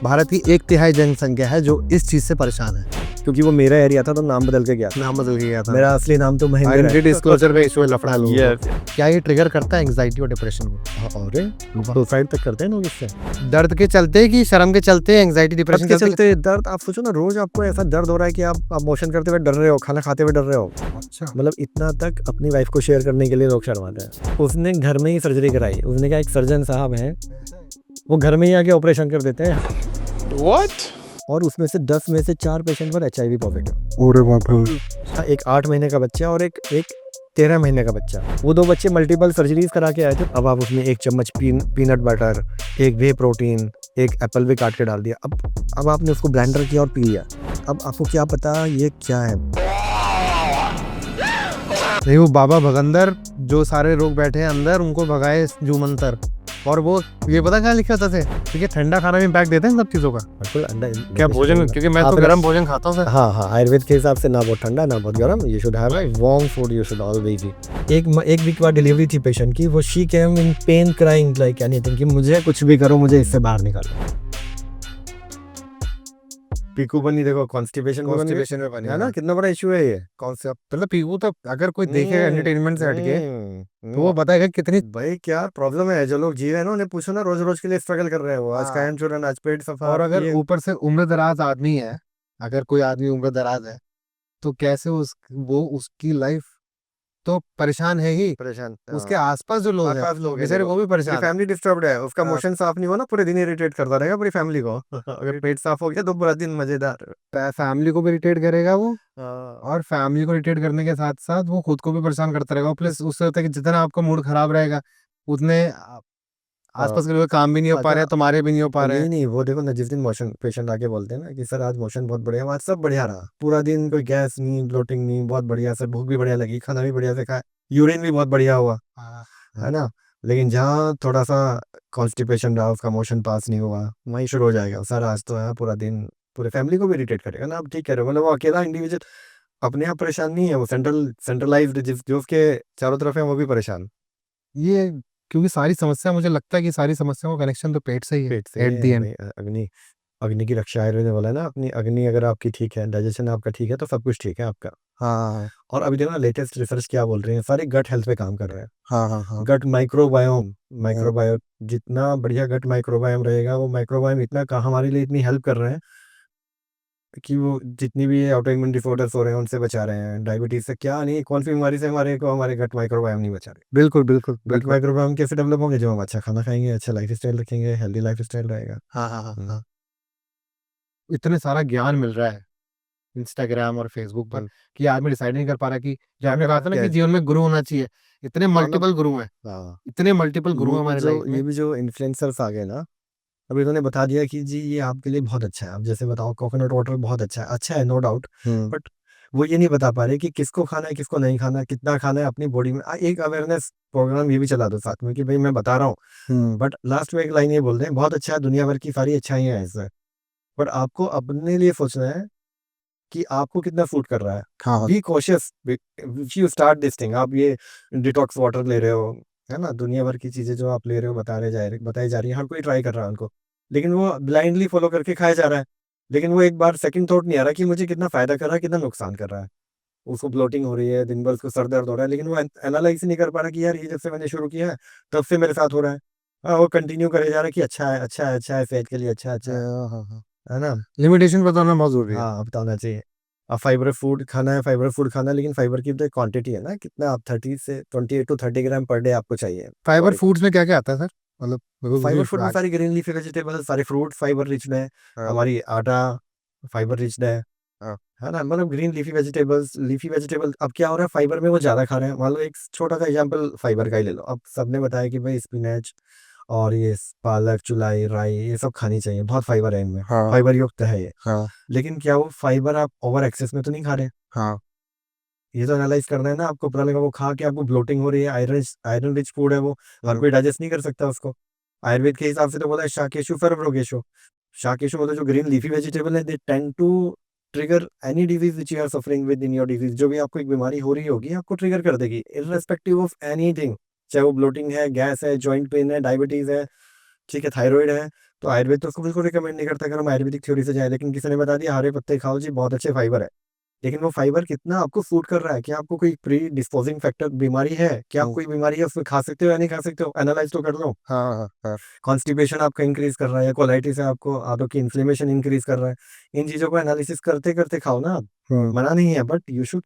भारत की 1/3 जनसंख्या है जो इस चीज से परेशान है। क्योंकि वो मेरा एरिया था तो नाम बदल के गया था। नाम बदल गया था। मेरा असली नाम तो महेंद्र आइडेंटिटी है। डिस्क्लोजर पे इशू है, लफड़ा लोगों Yes. को। क्या ये ट्रिगर करता है एंग्जाइटी और डिप्रेशन को? अरे सुसाइड तक करते हैं लोग इससे। दर्द के चलते कि शर्म के चलते एंग्जाइटी डिप्रेशन के चलते दर्द, आप सोचो ना, रोज आपको ऐसा दर्द हो रहा है कि आप मोशन करते हुए डर रहे हो, खाना खाते हुए डर रहे हो। अच्छा। मतलब इतना तक अपनी वाइफ को शेयर करने के लिए लोग शर्माते हैं। उसने घर में ही सर्जरी कराई। उसने कहा एक सर्जन साहब हैं, वो घर में ही आके ऑपरेशन कर देते हैं। What? और उसमें से 10 में से 4 पेशेंट पर HIV पॉजिटिव। ओरे बाप रे। एक 8 महीने का बच्चा और एक 13 महीने का बच्चा। वो 2 बच्चे मल्टीपल सर्जरीज करा के आए थे। अब आप उसमें 1 चम्मच पीनट बटर, एक वे प्रोटीन, एक एप्पल भी काट के डाल दिया। अब आपने उसको ब्लेंडर किया और पी लिया। अब आपको क्या पता ये क्या है। नहीं, वो बाबा भगंदर जो सारे लोग बैठे हैं अंदर उनको भगाए जूमंतर। और वो ये पता क्या लिखा था, ठीक है, ठंडा खाना भी इम्पैक्ट देते हैं सब चीज़ों का। क्या भोजन, क्योंकि मैं तो गर्म भोजन खाता हूँ सर। हाँ, आयुर्वेद के हिसाब से ना बहुत ठंडा ना बहुत गर्म। You should have warm food, you should always eat. एक वीक बाद डिलीवरी थी पेशेंट की। वो she came in pen crying like anything कि मुझे कुछ भी करो, मुझे इससे बाहर निकालो। पीकू बनी, देखो कॉन्स्टिपेशन में बनी है ना, कितना बड़ा इशू है ये। कॉन्सेप्ट। मतलब पीकू तो अगर कोई देखेगा एंटरटेनमेंट से हटके तो वो बताएगा कितनी भाई क्या प्रॉब्लम है। जो लोग जी रहे हैं ना, उन्हें पूछो ना, रोज रोज के लिए स्ट्रगल कर रहे हैं वो। आज कायम चूरन, आज पेट सफा। और अगर ऊपर से उम्र दराज आदमी है, अगर कोई आदमी उम्र दराज है तो कैसे उसकी लाइफ तो परेशान है ही, परेशान, उसके आसपास जो लोग हैं बेचारे वो भी परेशान। फैमिली डिस्टर्ब्ड है। उसका मोशन साफ नहीं हुआ ना, पूरे दिन इरिटेट करता रहेगा पूरी फैमिली को। अगर पेट साफ हो गया तो पूरा दिन मजेदार। फैमिली को भी इरिटेट करेगा वो, और फैमिली को इरिटेट करने के साथ साथ वो खुद को भी परेशान करता रहेगा। प्लस उससे होता है कि जितना आपका मूड खराब रहेगा उतने आसपास के लोग काम भी नहीं हो पा रहे हैं, तुम्हारे भी नहीं हो पा रहे हैं। नहीं, वो देखो ना, जिस दिन मोशन पेशेंट आके बोलते हैं ना कि सर आज मोशन बहुत बढ़िया, आज सब बढ़िया रहा, पूरा दिन कोई गैस नहीं, ब्लोटिंग नहीं, बहुत बढ़िया सर, भूख भी बढ़िया लगी, खाना भी बढ़िया से खाया, यूरिन भी बहुत बढ़िया हुआ, है ना। लेकिन जहाँ थोड़ा सा कॉन्स्टिपेशन रहा, उसका मोशन पास नहीं हुआ, वहीं शुरू हो जाएगा सर आज तो है, पूरा दिन पूरे फैमिली को भी इरिटेट करेगा ना। आप ठीक कह रहे हो, मतलब वो अकेला इंडिविजुअल अपने आप परेशान नहीं है, वो सेंट्रलाइज्ड जो उसके चारों तरफ है वो भी परेशान। ये क्योंकि सारी समस्या, मुझे लगता है कि सारी समस्याओं का कनेक्शन तो पेट से ही है। पेट से एट द एंड। अग्नि अग्नि की रक्षा आयुर्वेद ने बोला है ना, अपनी अग्नि अगर आपकी ठीक है, डाइजेशन आपका ठीक है, तो सब कुछ ठीक है आपका। हाँ और अभी देखो ना, लेटेस्ट रिसर्च क्या बोल रहे हैं, सारे गट हेल्थ पे काम कर रहे हैं। हाँ। गट माइक्रोबायोम जितना बढ़िया गट माइक्रोबायोम रहेगा, वो माइक्रोबायोम इतना हमारे लिए इतनी हेल्प कर रहे हैं कि वो जितनी भी ऑटोइम्यून डिसऑर्डर्स हो रहे हैं उनसे बचा रहे हैं, डायबिटीज से क्या नहीं, कौन सी बीमारी से हमारे गट माइक्रोबायोम नहीं बचा रहे। बिल्कुल बिल्कुल गट बिल्कुल। माइक्रोबायोम कैसे डेवलप होंगे? जब हम अच्छा खाना खाएंगे, अच्छा लाइफ स्टाइल रखेंगे, हेल्दी लाइफ स्टाइल रहेगा। हाँ। इतने सारा ज्ञान मिल रहा है इंस्टाग्राम और फेसबुक पर कि आदमी डिसाइड नहीं कर पा रहा कि जो आपने कहा था ना कि जीवन में गुरु होना चाहिए, इतने मल्टीपल गुरु हैं। इतने मल्टीपल गुरु हैं हमारे लाइफ में। ये भी जो इन्फ्लुएंसर्स आ गए ना, अभी उन्होंने बता दिया कि जी ये आपके लिए बहुत अच्छा है। अब जैसे बताओ, कोकोनट वाटर बहुत अच्छा है, नो डाउट, बट वो ये नहीं बता पा रहे कि किसको खाना है, किसको नहीं खाना है, कितना खाना है अपनी बॉडी में। एक अवेयरनेस प्रोग्राम ये भी चला दो साथ में कि भाई मैं बता रहा हूँ, बट लास्ट में एक लाइन ये बोलते हैं, बहुत अच्छा है, दुनिया भर की सारी अच्छाइयाँ हैं इसमें, बट आपको अपने लिए सोचना है कि आपको कितना सूट कर रहा है। हाँ be cautious you start this thing. आप ये डिटॉक्स वाटर ले रहे हो, है ना, दुनिया भर की चीजें जो आप ले रहे हो बताई जा रही है, हर कोई ट्राई कर रहा है उनको, लेकिन वो ब्लाइंडली फॉलो करके खाया जा रहा है। लेकिन वो एक बार सेकंड थॉट नहीं आ रहा कि मुझे कितना फायदा कर रहा है, कितना नुकसान कर रहा है। उसको ब्लोटिंग हो रही है, दिन भर उसको सर दर्द हो रहा है, लेकिन वो एनालाइज नहीं कर पा रहा कि यार ये जब से मैंने शुरू किया है तब से मेरे साथ हो रहा है। हाँ, वो कंटिन्यू करे जा रहा है कि अच्छा है, अच्छा है, अच्छा है, सेहत के लिए अच्छा है ना। लिमिटेशन बताना बहुत जरूरी है। हाँ, बताना चाहिए। अब फाइबर फूड खाना है, लेकिन फाइबर की तो क्वांटिटी है ना, कितना आप 28 to 30 ग्राम पर डे आपको चाहिए। फाइबर फूड्स में क्या क्या आता है सर? मतलब फाइबर फूड में सारी ग्रीन लीफी वेजिटेबल, सारे फ्रूट फाइबर रिच है, हमारी आटा फाइबर रिच है ना। मतलब ग्रीन लीफी वेजिटेबल। अब क्या हो रहा है, फाइबर में वो ज्यादा खा रहे हैं। मान लो एक छोटा सा एग्जांपल फाइबर का ही ले लो। अब सबने बताया कि भाई स्पिनच और ये पालक, चुलाई, राई, ये सब खानी चाहिए, बहुत फाइबर है इनमें, फाइबर युक्त है ये। लेकिन क्या वो फाइबर आप ओवर एक्सेस में तो नहीं खा रहे? ये तो एनालाइज करना है ना आपको, पता लगा वो खा के आपको ब्लोटिंग हो रही है, आयरन रिच फूड है वो, हर कोई डाइजेस्ट नहीं कर सकता उसको। आयुर्वेद के हिसाब से तो बोला है शाकेशु फर्वरोगेशु। शाकेशु मतलब जो ग्रीन लीफी वेजिटेबल है, they tend to trigger any disease which you are suffering with in your disease. जो भी आपको एक बीमारी हो रही होगी आपको ट्रिगर कर देगी, इररेस्पेक्टिव ऑफ एनीथिंग। चाहे वो ब्लोटिंग है, गैस है, जॉइंट पेन है, डायबिटीज है, ठीक है, थायराइड है, तो आयुर्वेद तो उसको बिल्कुल रिकमेंड नहीं करता अगर हम आयुर्वेदिक थ्योरी से जाए, लेकिन किसी ने बता दिया हरे पत्ते खाओ जी, बहुत अच्छे फाइबर है। लेकिन वो फाइबर कितना आपको सूट कर रहा है, क्या आपको कोई प्री डिस्पोजिंग फैक्टर बीमारी है, क्या आप कोई बीमारी है उसमें खा सकते हो या नहीं खा सकते हो, एनालाइज तो कर लो। हाँ। कॉन्स्टिपेशन आपका इंक्रीज कर रहा है या कोलाइटिस है, आपको आंतों की इन्फ्लेमेशन इंक्रीज कर रहा है, इन चीजों को एनालिसिस करते करते खाओ ना आप। मना नहीं है, बट यू शुड,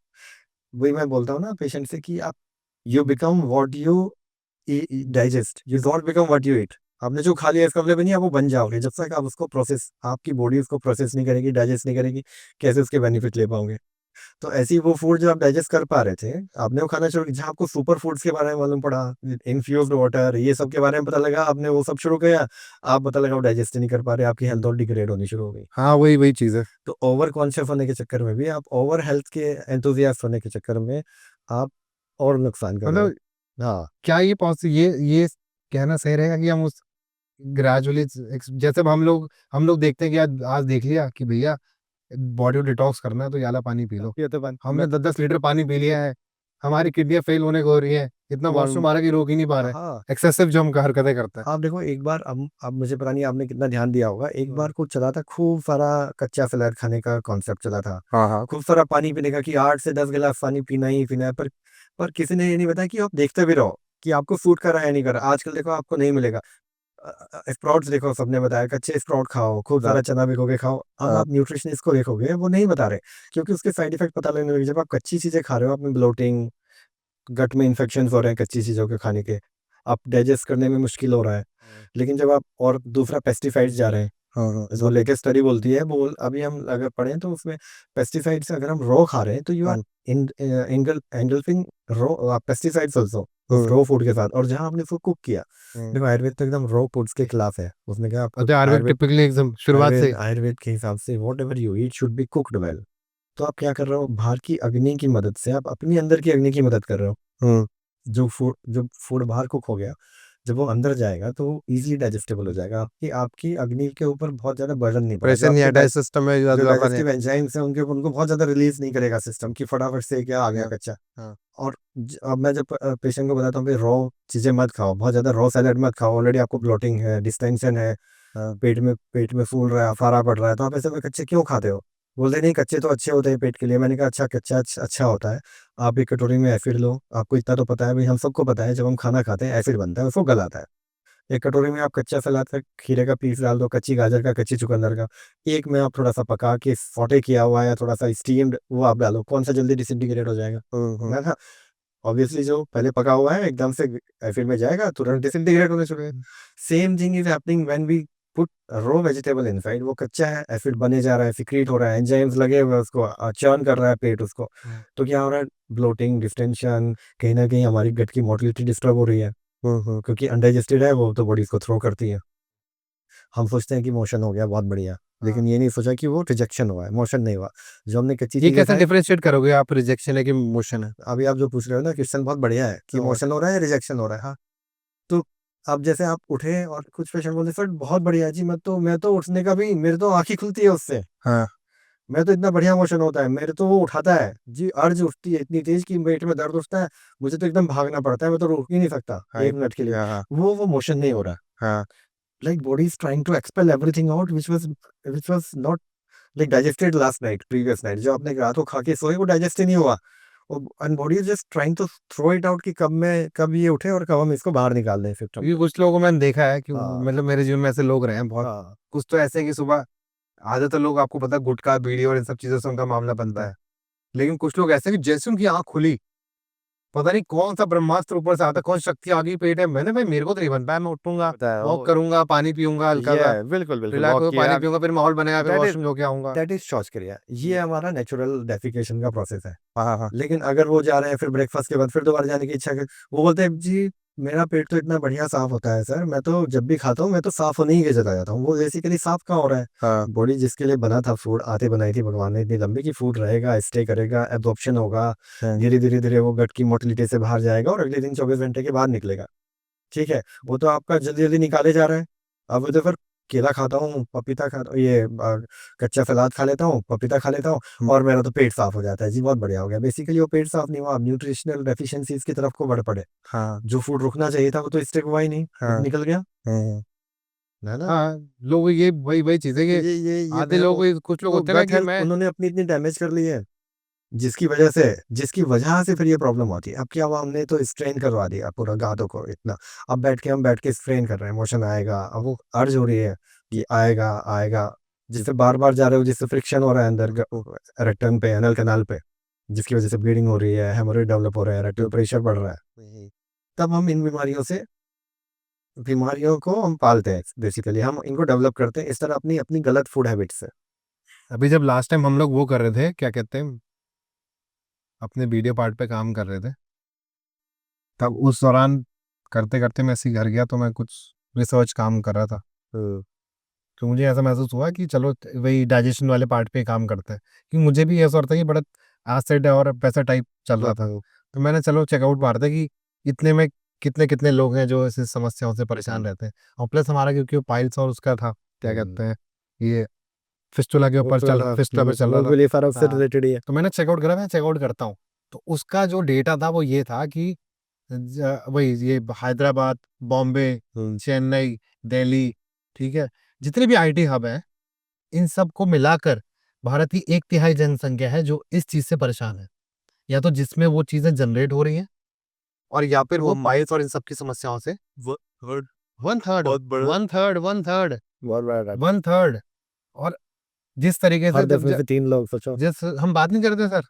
वही मैं बोलता हूँ ना पेशेंट से कि आप you become what you digest, you don't become what you eat. आपने जो खा लिया इसका मतलब नहीं आप वो बन जाओगे, जब तक आप उसको प्रोसेस, आपकी बॉडी उसको प्रोसेस नहीं करेगी, डाइजेस्ट नहीं करेगी, कैसे उसके बेनिफिट ले पाओगे। तो ऐसी वो फूड जो आप डाइजेस्ट कर पा रहे थे, आपने वो खाना शुरू किया, जहाँ आपको सुपर फूड्स के बारे में मालूम पड़ा, इन्फ्यूज्ड वाटर, ये सब के बारे में पता लगा, आपने वो सब शुरू किया, आप पता लगा वो डाइजेस्ट नहीं कर पा रहे, आपकी हेल्थ और डिग्रेड होनी शुरू हो गई। हाँ, वही चीज है। तो ओवर कॉन्शियस होने के चक्कर में भी आप, ओवर हेल्थ के एंथुजियास्ट होने के चक्कर में आप और नुकसान कर रहे हो। मतलब हाँ क्या ये पॉसिबल, ये कहना सही रहेगा कि हम उस ग्रेजुअली, जैसे अब हम लोग देखते हैं कि आज देख लिया कि भैया बॉडी को डिटॉक्स करना है तो याला पानी पी लो, ये तो बात हमने 10-10 लीटर पानी पी लिया है, हमारी किडनियां फेल होने को हो रही है, इतना वॉशरूम आ रहा है कि रोक ही नहीं पा रहे, हाँ एक्सेसिव जो हम हरकतें करते हैं। आप देखो एक बार, अब मुझे पता नहीं आपने कितना ध्यान दिया होगा, एक बार कुछ चला था खूब सारा कच्चा सलाद खाने का कॉन्सेप्ट चला था, हाँ। खूब सारा पानी पीने का कि 8 से 10 गिलास पानी पीना ही पीना है, पर किसी ने ये नहीं बताया कि आप देखते भी रहो कि आपको सूट कर रहा है या नहीं कर रहा। आजकल देखो आपको नहीं मिलेगा, स्प्राउट्स देखो, सबने बताया कच्चे स्प्राउट खाओ, खूब सारा चना भिगो के खाओ। अब आप न्यूट्रिशनिस्ट को देखोगे वो नहीं बता रहे, क्योंकि उसके साइड इफेक्ट पता लगने लगे। जब आप कच्ची चीजें खा रहे हो, आप में ब्लोटिंग, गट में इन्फेक्शन हो रहे हैं कच्ची चीजों के खाने के, आप डाइजेस्ट करने में मुश्किल हो रहा है। लेकिन जब आप, और दूसरा पेस्टिसाइड्स जा रहे हैं, हाँ। जो लेटेस्ट स्टडी बोलती है, वो अभी हम अगर पढ़ें तो उसमें पेस्टिसाइड्स अगर हम रॉ खा रहे हैं तो you are engulfing raw pesticides also उस रॉ फूड के साथ। और जहां आपने उसको कुक किया, देखो आयुर्वेद तो एकदम रॉ फूड्स के खिलाफ है, उसने कहा आपको तो आयुर्वेद टिपिकली एकदम शुरुआत से आयुर्वेद के हिसाब से what ever you eat should be cooked well. तो आप क्या कर रहे हो, बाहर की अग्नि की मदद से आप अपनी अंदर की अग्नि की मदद कर रहे हो। जो फूड बाहर कुक हो गया, जब वो अंदर जाएगा तो इजीली डाइजेस्टेबल हो जाएगा, आपकी आपकी अग्नि के ऊपर बहुत ज्यादा बर्डन नहीं पड़ा। प्रेशर नहीं है, डाइजेस्ट सिस्टम में जो जो अपन है। डाइजेस्टिव एंजाइम्स हैं उनको बहुत ज्यादा रिलीज नहीं करेगा सिस्टम की, फटाफट से क्या आ गया कच्चा। हाँ। और अब मैं जब पेशेंट को बताता हूँ भाई रॉ चीजें मत खाओ, बहुत ज्यादा रॉ सैलेड मत खाओ, ऑलरेडी आपको ब्लोटिंग है, डिस्टेंशन है, पेट में फूल रहा है, अफारा पड़ रहा है, तो आप ऐसे में कच्चे क्यों खाते हो। बोलते नहीं कच्चे तो अच्छे होते हैं पेट के लिए। मैंने कहा अच्छा, कच्चा अच्छा होता है, आप एक कटोरी में एसिड लो, आपको इतना तो पता है भाई, हम सबको पता है जब हम खाना खाते हैं एसिड बनता है, उसको गलाता है। एक कटोरी में आप कच्चा सलाद का खीरे का पीस डाल दो, कच्ची गाजर का, कच्ची चुकंदर का। एक में आप थोड़ा सा पका के सौटे किया हुआ है, थोड़ा सा स्टीम्ड, वो आप डालो, कौन सा जल्दी डिसइंटीग्रेट हो जाएगा। मैं था ऑब्वियसली जो पहले पका हुआ है एकदम से एसिड में जाएगा, तुरंत डिसइंटीग्रेट होने शुरू। Same thing is happening when we put raw vegetable inside. वो कच्चा है, एसिड बने जा रहा है, सिक्रीट हो रहा है, एंजाइम्स लगे हुए हैं, उसको चर्न कर रहा है पेट उसको। तो क्या हो रहा है, ब्लोटिंग, डिस्टेंशन, कहीं ना कहीं हमारी गट की मोटिलिटी डिस्टर्ब हो रही है, क्योंकि अनडाइजेस्टेड है वो, तो बॉडी इसको थ्रो करती है। हम सोचते हैं कि मोशन हो गया, बहुत बढ़िया, लेकिन ये नहीं सोचा कि वो रिजेक्शन हुआ है, मोशन नहीं हुआ। जो हमने कच्ची ये चीजें कैसे खाई, डिफरेंशिएट करोगे आप, रिजेक्शन है कि मोशन है? अभी आप जो पूछ रहे हो ना क्वेश्चन बहुत बढ़िया है कि मोशन हो रहा है, रिजेक्शन हो रहा है। हाँ, तो अब जैसे आप उठे और कुछ पेशेंट बोलते सर बहुत बढ़िया है जी, मैं तो उठने का भी, मेरे तो आंख ही खुलती है उससे, हाँ। मैं तो इतना बढ़िया मोशन होता है, मेरे तो वो उठाता है जी, अर्ज उठती है इतनी तेज कि पेट में दर्द उठता है, मुझे तो एकदम भागना पड़ता है, मैं तो रुक ही नहीं सकता हाँ। 1 मिनट के लिए। हाँ। वो मोशन नहीं हो रहा। हाँ। Like body is trying to expel everything out which was not like digested last night, previous night, जो आपने रात को खा के सोए वो डाइजेस्ट ही नहीं हुआ, and body is just trying to throw it out कि कब ये उठे और कब हम इसको बाहर निकाल दें सिस्टम। क्योंकि कुछ लोगों को मैंने देखा है कि हाँ मतलब मेरे जीवन में ऐसे लोग रहे हैं बहुत। हाँ कुछ तो ऐसे हैं कि सुबह, आधे तो लोग आपको पता है गुटखा बीड़ी और इन सब चीजों से उनका मामला बनता है, लेकिन कुछ लोग ऐसे हैं कि जैसे उनकी आंख खुली, पता नहीं कौन सा ब्रह्मास्त्र ऊपर से आता, कौन शक्ति आ गई पेट है, मैंने भाई मेरे को तो नहीं बन पाया, मैं उठूंगा, बताया वॉक करूंगा, पानी पीऊंगा हल्का सा, ये बिल्कुल बिल्कुल रिलैक्स वॉक होकर पानी किया, पीऊंगा, फिर माहौल बनेगा, फिर दैट इज वॉशरूम होके आऊंगा। दैट इज शौचक्रिया, ये हमारा नेचुरल डेफिकेशन का प्रोसेस है। हाँ। हाँ। लेकिन अगर वो जा रहे हैं फिर ब्रेकफास्ट के बाद फिर दोबारा जाने की इच्छा कर, वो बोलते हैं जी मेरा पेट तो इतना बढ़िया साफ होता है सर, मैं तो जब भी खाता हूँ मैं तो साफ होने ही के चला जाता हूँ। वो बेसिकली साफ कहाँ हो रहा है, हाँ। बॉडी जिसके लिए बना था, फूड आते बनाई थी भगवान ने इतनी लंबी की फूड रहेगा, स्टे करेगा, एब्जॉर्प्शन होगा, धीरे धीरे धीरे वो गट की मोटिलिटी से बाहर जाएगा और अगले दिन 24 घंटे के बाद निकलेगा। ठीक है, वो तो आपका जल्दी जल्दी निकाले जा रहा है। अब वो तो फिर केला खाता हूँ, पपीता खाता हूँ, ये कच्चा सलाद खा लेता हूँ, पपीता खा लेता हूँ और मेरा तो पेट साफ हो जाता है जी, बहुत बढ़िया हो गया। बेसिकली वो पेट साफ नहीं हुआ, आप न्यूट्रिशनल डेफिशिएंसीज की तरफ को बढ़ पड़े। हाँ। जो फूड रुकना चाहिए था वो तो स्टेप हुआ ही नहीं, हाँ। निकल गया। हाँ। है ना। हाँ, लोग ये वही वही चीजें कि ये आधे लोग, कुछ लोग तो होते हैं ना गट कि हेल्थ मैं उन्होंने अपनी इतनी डैमेज कर ली है, जिसकी वजह से फिर ये प्रॉब्लम होती है। अब क्या हुआ, हमने तो स्ट्रेन करवा दिया पूरा गादों को इतना। अब हम बैठ के स्ट्रेन कर रहे हैं, मोशन आएगा, अब वो अर्ज हो रही है कि आएगा आएगा, जिससे बार बार जा रहे हो, जिससे फ्रिक्शन हो रहा है अंदर रेक्टम पे, एनल कैनाल पे, जिसकी वजह से ब्लीडिंग हो रही है, हेमोरेज डेवलप हो रहा है, रेक्टल प्रेशर बढ़ रहा है। तब हम इन बीमारियों को हम पालते हैं, बेसिकली हम इनको डेवलप करते हैं इस तरह अपनी अपनी गलत फूड हैबिट से। अभी जब लास्ट टाइम हम लोग वो कर रहे थे, क्या कहते हैं, अपने वीडियो पार्ट पे काम कर रहे थे, तब उस दौरान करते करते मैं ऐसे ही घर गया, तो मैं कुछ रिसर्च काम कर रहा था, तो मुझे ऐसा महसूस हुआ कि चलो वही डाइजेशन वाले पार्ट पे काम करते हैं, क्योंकि मुझे भी ऐसा होता है कि बड़ा एसिड और वैसा टाइप चल रहा था। तो मैंने चलो चेकआउट मारा था कि इतने में कितने कितने लोग हैं जो ऐसी समस्याओं से परेशान रहते हैं, और प्लस हमारा क्योंकि पाइल्स और उसका था, क्या कहते हैं, ये फिस्टुला के ऊपर चल रहा, फिस्टुला पे चल रहा था। बिलीफ से हाँ, रिलेटेड ही है। तो मैंने चेकआउट करा, मैं चेकआउट करता हूँ, तो उसका जो डेटा था वो ये था कि वही ये हैदराबाद, बॉम्बे, चेन्नई, दिल्ली, ठीक है, जितने भी आईटी हब हैं, इन सब को मिलाकर भारत की 1/3 जनसंख्या है जो इस चीज से परेशान है, या तो जिसमें वो चीजें जनरेट हो रही हैं, और या फिर वो पाइल्स और इन सब की समस्याओं से। थर्ड, वन थर्ड, बहुत बड़ा, वन थर्ड, वन थर्ड, बहुत बड़ा। One third. और जिस तरीके हर से 10 में से 3 लोग, सोचो। जिस हम बात नहीं करते सर,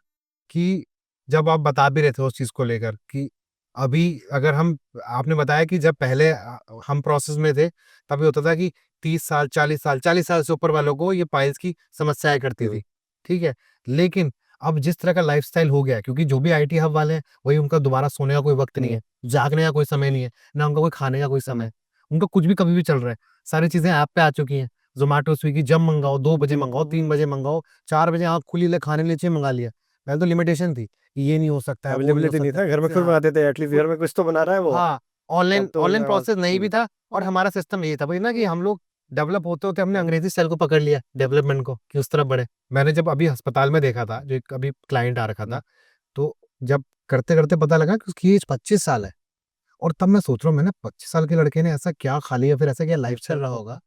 कि जब आप बता भी रहे थे उस चीज को लेकर कि अभी अगर हम, आपने बताया कि जब पहले हम प्रोसेस में थे, तभी होता था कि 30 साल, 40 साल, 40 साल से ऊपर वालों को ये पाइल्स की समस्याएं करती थी, ठीक है। लेकिन अब जिस तरह का लाइफस्टाइल हो गया है, क्योंकि जो भी आईटी हब वाले हैं, वही उनका दोबारा सोने का कोई वक्त नहीं है, जागने का कोई समय नहीं है, ना उनका कोई खाने का कोई समय है, उनका कुछ भी कभी भी चल रहा है। सारी चीजें ऐप पे आ चुकी हैं, जोमेटो, स्विगी, जब मंगाओ, 2 बजे मंगाओ, 3 बजे मंगाओ, 4 बजे आँख खुली ले खाने के लिए चाहिए, मंगा लिया। पहले तो लिमिटेशन थी कि ये नहीं हो सकता है, वो नहीं हो अवेलेबिलिटी नहीं सकता था, घर में है। खुद हाँ, बनाते थे, एटलीस्ट घर में कुछ तो बना रहा है वो। हाँ, ऑनलाइन अब तो ऑनलाइन प्रोसेस नहीं भी था, और हमारा सिस्टम यही था भाई ना कि हम लोग डेवलप होते होते हमने अंग्रेजी स्टाइल को पकड़ लिया, डेवलपमेंट को, कि उस तरफ बढ़े। मैंने जब अभी अस्पताल में देखा था, जो एक अभी क्लाइंट आ रखा था, तो जब करते करते पता लगा कि उसकी एज 25 साल है, और तब मैं सोच रहा हूँ, मैंने 25 साल के लड़के ने ऐसा क्या खा लिया, फिर ऐसा क्या लाइफ चल रहा होगा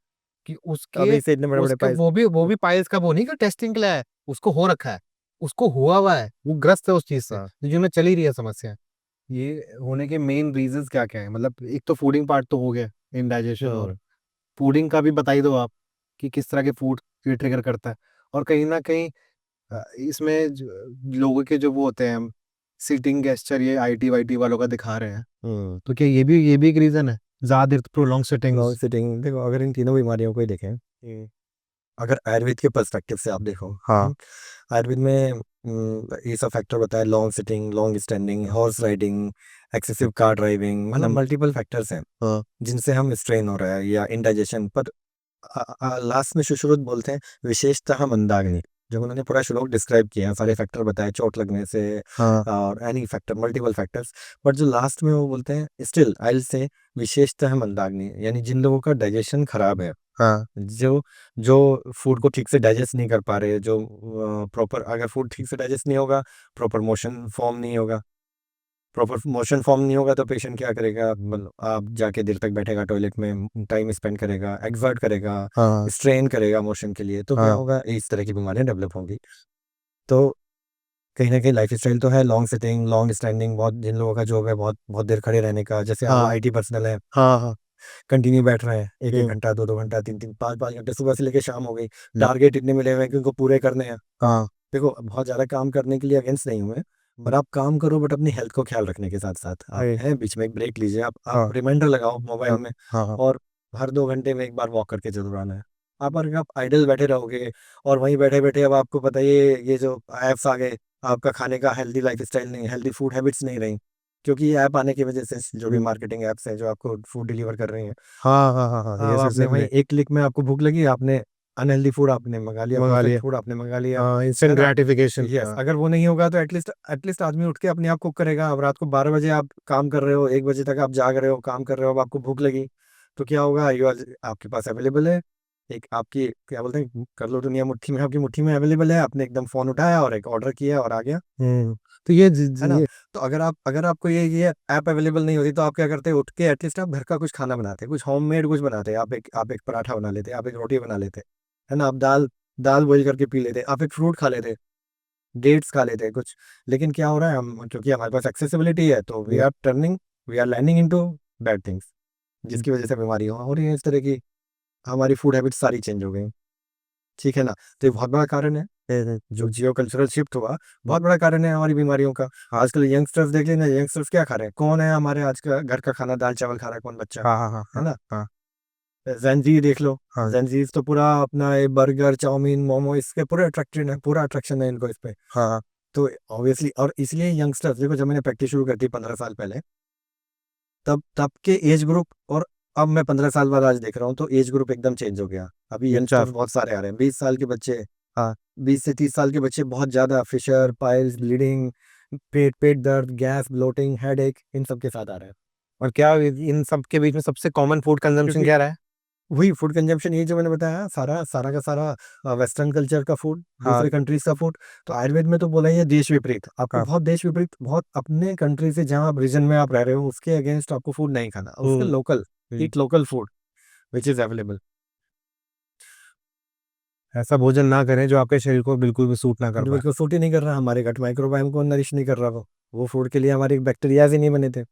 कि उसके अभी से इतने बड़े बड़े उसके पाइल्स। वो भी पाइल्स का वो नहीं कि टेस्टिंग के लिए है, उसको हो रखा है, उसको हुआ हुआ है, वो ग्रस्त है उस चीज से, हाँ, जिन्हें चल ही रही है समस्या। ये होने के मेन रीजंस क्या क्या है, मतलब एक तो फूडिंग पार्ट तो हो गया, इंडाइजेशन, और फूडिंग का भी बताई दो आप कि किस तरह के फूड ये ट्रिगर करता है। और कहीं ना कहीं इसमें लोगों के जो वो होते हैं, सीटिंग गेस्चर, ये आईटी वाईटी वालों का दिखा रहे हैं, तो क्या ये भी एक रीजन है, ज्यादा देर प्रोलॉन्ग लॉन्ग सिटिंग्स। सिटिंग। देखो, अगर इन तीनों बीमारियों को ही देखें, अगर आयुर्वेद के पर्सपेक्टिव से आप देखो, हाँ, आयुर्वेद में ये सब फैक्टर बताया, long sitting, long standing, horse riding, excessive car driving, मतलब मल्टीपल फैक्टर्स हैं जिनसे हम स्ट्रेन हो रहा है या इंडाइजेशन पर। लास्ट में सुश्रुत बोलते हैं विशेषतः मंदाग्नि, जब उन्होंने पूरा श्लोक डिस्क्राइब किया, सारे फैक्टर बताए, चोट लगने से और any factor, multiple factors. But जो लास्ट में वो बोलते हैं, स्टिल आई से विशेषतः मंदाग्नि, यानी जिन लोगों का डाइजेशन खराब है, जो जो फूड को ठीक से डाइजेस्ट नहीं कर पा रहे, जो प्रॉपर, अगर फूड ठीक से डाइजेस्ट नहीं होगा, प्रॉपर मोशन फॉर्म नहीं होगा, प्रॉपर मोशन फॉर्म नहीं होगा, तो पेशेंट क्या करेगा, मतलब आप जाके देर तक बैठेगा टॉयलेट में, टाइम स्पेंड करेगा, एक्सर्ट करेगा, स्ट्रेन करेगा मोशन के लिए, तो क्या होगा, इस तरह की बीमारियां डेवलप होंगी। तो कहीं ना कहीं लाइफ स्टाइल तो है, लॉन्ग सिटिंग, लॉन्ग स्टैंडिंग, बहुत जिन लोगों का जॉब है बहुत बहुत देर खड़े रहने का, जैसे आप आईटी पर्सनल है, कंटिन्यू बैठ रहे हैं, 1-1 घंटा, 2-2 घंटा, 3-3, 5-5 घंटे, सुबह से लेकर शाम हो गई, टारगेट इतने मिले हुए हैं कि उनको पूरे करने हैं। देखो, बहुत ज्यादा काम करने के लिए अगेंस्ट नहीं हुए, पर आप काम करो, बट अपनी हेल्थ को ख्याल रखने के साथ साथ आप हैं, बीच में एक ब्रेक लीजिए, आप रिमाइंडर लगाओ मोबाइल में, और हर 2 घंटे में एक बार वॉक करके जरूर आना है। अगर आप आइडल बैठे रहोगे, और वहीं बैठे बैठे, अब आपको पता है ये जो ऐप्स आ गए, आपका खाने का हेल्दी लाइफ स्टाइल नहीं, हेल्दी फूड हैबिट्स नहीं रही, क्योंकि ये ऐप आने की वजह से, जो भी मार्केटिंग ऐप्स हैं जो आपको फूड डिलीवर कर रही हैं, अब आपने वहीं एक क्लिक में, आपको भूख लगी, आपने अनहेल्दी फूड आपने मंगा लिया, प्रोसेस्ड फूड आपने मंगा लिया, इंस्टेंट है ना। ग्रेटिफिकेशन। यस, अगर वो नहीं होगा तो एटलीस्ट आदमी उठ के अपने आप कुक करेगा। अब रात को 12 बजे आप काम कर रहे हो, 1 बजे तक आप जाग रहे हो, काम कर रहे हो, अब आपको भूख लगी, तो क्या होगा, आपके पास अवेलेबल है, एक आपकी क्या बोलते हैं, कर लो दुनिया मुट्ठी में, आपकी मुट्ठी में अवेलेबल है, आपने एकदम फोन उठाया और एक ऑर्डर किया और आ गया। तो ये है ना। तो अगर आपको ये ऐप अवेलेबल नहीं होती तो आप क्या करते, उठ के एटलीस्ट आप घर का कुछ खाना बनाते, कुछ होममेड कुछ बनाते, आप एक पराठा बना लेते, आप एक रोटी बना लेते, है ना, आप दाल दाल बॉईल करके पी लेते, आप एक फ्रूट खा लेते, डेट्स खा लेते हैं कुछ। लेकिन क्या हो रहा है, हम क्योंकि हमारे पास एक्सेसिबिलिटी है तो we are landing into bad things, जिसकी वजह से बीमारियां हो रही हैं इस तरह की। हमारी फूड हैबिट्स सारी चेंज हो गई, ठीक है ना। तो ये बहुत बड़ा कारण है, जो जियो कल्चरल शिफ्ट हुआ, बहुत बड़ा कारण है हमारी बीमारियों का। आजकल यंगस्टर्स देख लेना, यंगस्टर्स क्या खा रहे हैं, कौन है हमारे आज का घर का खाना दाल चावल खा रहा है, कौन बच्चा, हाँ हाँ हाँ है ना। हाँ जेंजी देख लो, हाँ जेंजीज तो पूरा अपना ये बर्गर चाउमीन मोमो इसके पूरा अट्रैक्शन है इनको इस पे। हाँ तो ऑब्वियसली, और इसलिए यंगस्टर्स देखो, जब मैंने प्रैक्टिस शुरू कर दी 15 साल पहले, तब तब के एज ग्रुप और अब मैं 15 साल बाद आज देख रहा हूँ तो एज ग्रुप एकदम चेंज हो गया। अभी अच्छा यंगस्टर्स बहुत सारे आ रहे हैं, 20 साल के बच्चे, हाँ 20 से 30 साल के बच्चे बहुत ज्यादा फिशर पाइल्स ब्लीडिंग, पेट पेट दर्द, गैस, ब्लोटिंग, हेडेक, इन सब के साथ आ रहे हैं। और क्या इन सब के बीच में सबसे कॉमन फूड कंजम्पशन क्योंकि क्या रहा है? वही फूड कंजम्पशन, ये जो मैंने बताया, सारा सारा का सारा वेस्टर्न कल्चर का फूड, हाँ दूसरे कंट्रीज का फूड। तो आयुर्वेद में तो बोला ही है देश विपरीत, आपको हाँ बहुत देश विपरीत, बहुत अपने कंट्री से जहाँ आप रीजन में आप रह रहे हो उसके अगेंस्ट आपको फूड नहीं खाना, उसके hmm local, hmm. Eat local food which is available. ऐसा भोजन ना करें जो आपके शरीर को बिल्कुल भी सूट ना कर जो पाए। बिल्कुल सूट ही नहीं कर रहा, हमारे गट माइक्रोबायोम को नरिश नहीं कर रहा, वो फूड के लिए हमारे बैक्टीरियाज ही नहीं बने थे।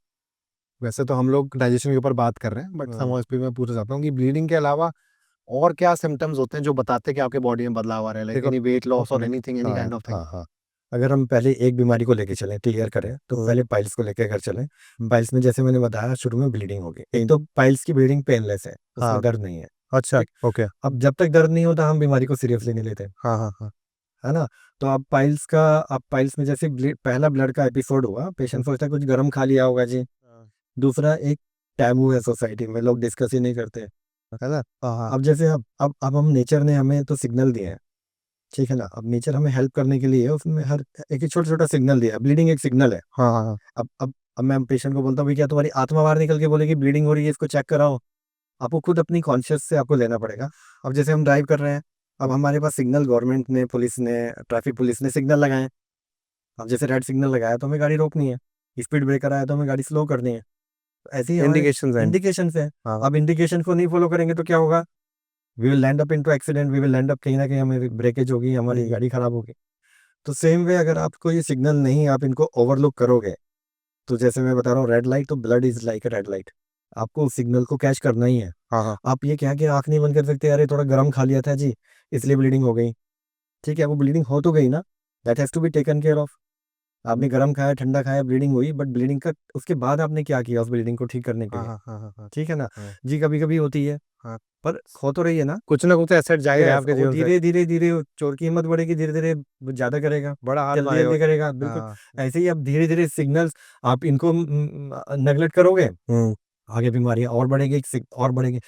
वैसे तो हम लोग डाइजेशन के ऊपर बात कर रहे हैं, बट हाँ, समझ पे मैं पूछना चाहता हूँ कि ब्लीडिंग के अलावा और क्या सिम्टम्स होते हैं जो बताते हैं कि आपके बॉडी में बदलाव आ रहा है, लाइक देखो, एनी वेट लॉस और हम्म, एनीथिंग, एनी हाँ काइंड ऑफ थिंग? हाँ हाँ, अगर हम पहले एक बीमारी को लेके चलें, क्लियर करें, तो पहले पाइल्स को लेके अगर चलें, पाइल्स में जैसे मैंने बताया शुरू में ब्लीडिंग होगी, एक तो पाइल्स की ब्लीडिंग पेनलेस है, उसमें हाँ दर्द नहीं है। अच्छा ठीक, ओके अब जब तक दर्द नहीं होता हम बीमारी को सीरियसली नहीं लेते, हाँ हाँ हाँ है ना। तो अब पाइल्स में जैसे पहला ब्लड का एपिसोड हुआ, पेशेंट सोचता है कुछ गर्म खा लिया होगा जी। हाँ दूसरा, एक टैबू है सोसाइटी में, लोग डिस्कस ही नहीं करते, है ना। हाँ हाँ अब जैसे अब हम नेचर ने हमें तो सिग्नल दिए हैं, ठीक है ना, अब नेचर हमें हेल्प करने के लिए उसमें हर एक छोटा छोटा सिग्नल दिया, ब्लीडिंग एक सिग्नल है। हाँ हाँ अब मैं पेशेंट को बोलता हूँ, "भाई, क्या तुम्हारी आत्मा बाहर निकल के बोलेगी ब्लीडिंग हो रही है, इसको चेक कराओ"? आपको खुद अपनी कॉन्शियस से आपको लेना पड़ेगा। अब जैसे हम ड्राइव कर रहे हैं, अब हमारे पास सिग्नल, गवर्नमेंट ने, पुलिस ने, ट्रैफिक पुलिस ने सिग्नल लगाए। अब जैसे रेड सिग्नल लगाया तो हमें गाड़ी रोकनी है, स्पीड ब्रेकर आया तो हमें गाड़ी स्लो करनी है, तो ऐसे ही हमारे इंडिकेशंस हैं। इंडिकेशन है। हाँ अब इंडिकेशन को नहीं फॉलो करेंगे तो क्या होगा, we will land up into accident, we will land up कहीं ना कहीं हमें ब्रेकेज होगी, हमारी गाड़ी खराब होगी। तो सेम वे, अगर आपको ये सिग्नल नहीं, आप इनको ओवरलुक करोगे, तो जैसे मैं बता रहा हूँ रेड लाइट, तो blood is like a red light, आपको उस सिग्नल को कैच करना ही है। हाँ हाँ आप ये क्या कि आंख नहीं बंद कर सकते, अरे थोड़ा गर्म खा लिया था जी इसलिए ब्लीडिंग हो गई, ठीक है, वो ब्लीडिंग हो तो गई ना, that has to be taken care of. आपने गर्म खाया, ठंडा खाया, ब्लीडिंग हुई, बट ब्लीडिंग का उसके बाद आपने क्या किया उस ब्लीडिंग को ठीक करने के हाँ लिए, हाँ हाँ हाँ हाँ ठीक है ना। हाँ जी कभी कभी होती है, हाँ। पर हो तो रही है ना। कुछ ना कुछ एसेट जाहिर है यस, आपके वो जीवन से, धीरे धीरे धीरे चोर की हिम्मत बढ़ेगी, धीरे धीरे ज्यादा करेगा, बड़ा हाथ जल्दी मारेगा। जल्दी करेगा, बिल्कुल। हाँ ऐसे ही अब धीरे धीरे सिग्नल्स, आप इनको नेगलेक्ट करोगे, हम्म आगे बीमारियां और बढ़ेगी, और बढ़ेगी।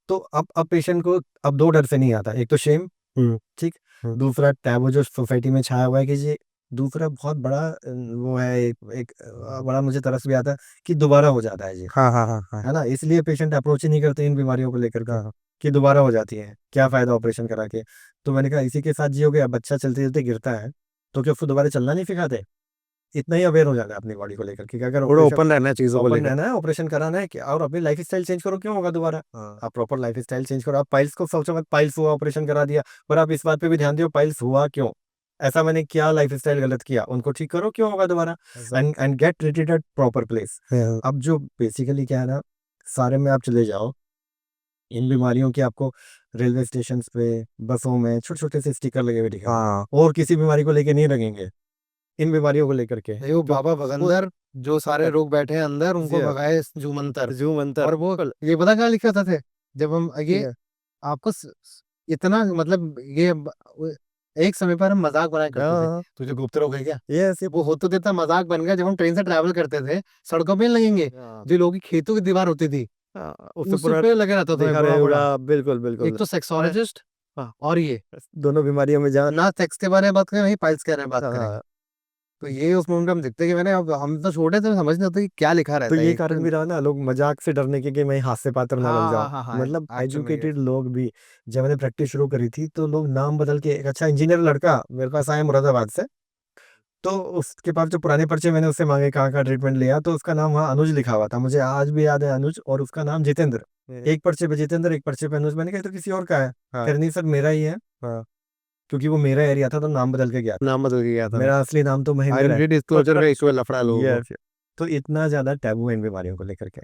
तो अब पेशेंट को अब दो डर से नहीं आता, एक तो शेम, हम्म ठीक, हम्म। दूसरा टैबू जो सोसाइटी में छाया हुआ है कि ये, दूसरा बहुत बड़ा वो है, बड़ा मुझे तरस भी आता है कि दोबारा हो जाता है ये, हाँ हाँ हाँ हाँ है ना, इसलिए पेशेंट अप्रोच ही नहीं करते इन बीमारियों को लेकर के हाँ कि दोबारा हो जाती है, क्या फायदा ऑपरेशन करा के। तो मैंने कहा इसी के साथ जियोगे, अब बच्चा चलते चलते गिरता है तो क्या उसको दोबारा चलना नहीं सिखाते, इतना ही अवेयर हो जाना है अपनी बॉडी को लेकर कि अगर थोड़ा ऑपरेशन, ओपन रहना है चीजों को ओपन लेकर। रहना है, ऑपरेशन कराना है क्या, और अपनी लाइफ स्टाइल चेंज करो, क्यों होगा दोबारा। हाँ आप प्रॉपर लाइफ स्टाइल चेंज करो, आप पाइल्स को सोचो मत, पाइल्स हुआ ऑपरेशन करा दिया, पर आप इस बात पे भी ध्यान दियो पाइल्स हुआ क्यों, ऐसा मैंने क्या लाइफ स्टाइल गलत किया, उनको ठीक करो, क्यों होगा दोबारा। ऐसा and gate treated at proper place. हाँ अब जो बेसिकली क्या है ना, सारे में आप चले जाओ, इन बीमारियों के आपको रेलवे स्टेशन पे, बसों में छोटे छोटे से स्टिकर लगे हुए दिखेंगे, हाँ। और किसी बीमारी को लेके नहीं लगेंगे, इन बीमारियों को लेकर के नहीं, वो जो बाबा भगंदर जो सारे लोग बैठे हैं अंदर उनको भगाए जूमंतर। जू मंतर, और वो ये पता क्या लिखा था थे जब हम ठीक ये है, आपको इतना मतलब एक समय पर हम मजाक बनाया करते थे, हाँ, तुझे गुप्त रोग है क्या? यस, ये वो हो तो देता मजाक बन गया जब हम ट्रेन से ट्रैवल करते थे, सड़कों पे नहीं लगेंगे, हाँ, जो लोगों की खेतों की दीवार होती थी उससे उस पूरा पे लगे रहता था देखा बड़ा बड़ा। रहेगा, बिल्कुल एक बिल्कुल। तो अरे, सेक्सोलॉजिस्ट हाँ, और ये दोनों बीमारियों में जान, ना सेक्स के बारे में बात करें, वही पाइल्स के बारे में बात करेंगे। हाँ, तो ये उस मूवी में हम देखते हैं कि मैंने, अब हम तो छोटे थे समझ नहीं होता कि क्या लिखा तो रहता है ये एक कारण भी रहा ना, लोग मजाक से डरने के कि मैं हास्य पात्र ना बन हाँ हाँ जाऊं, हाँ हाँ मतलब एक्चुअल में एजुकेटेड लोग भी, जब मैंने प्रैक्टिस शुरू करी थी तो लोग नाम बदल के, एक अच्छा इंजीनियर लड़का मेरे पास आया मुरादाबाद से, तो उसके पास जो पुराने पर्चे मैंने उससे मांगे कहाँ ट्रीटमेंट लिया, तो उसका नाम वहाँ अनुज लिखा हुआ था, मुझे आज भी याद है अनुज, और उसका नाम जितेंद्र। एक पर्चे पे जितेंद्र, एक पर्चे पे अनुज। मैंने कहा "ये तो किसी और का है"। हाँ। कह रहे नहीं सर मेरा ही है, हाँ, क्योंकि वो मेरा एरिया था तो नाम बदल के गया था। नाम बदल गया था। मेरा असली नाम तो महेंद्र है। आइडेंटिटी डिस्क्लोजर का इशू है लफड़ा लोगों को। Yes, yes। तो इतना ज्यादा टैबू है इन बीमारियों को लेकर के।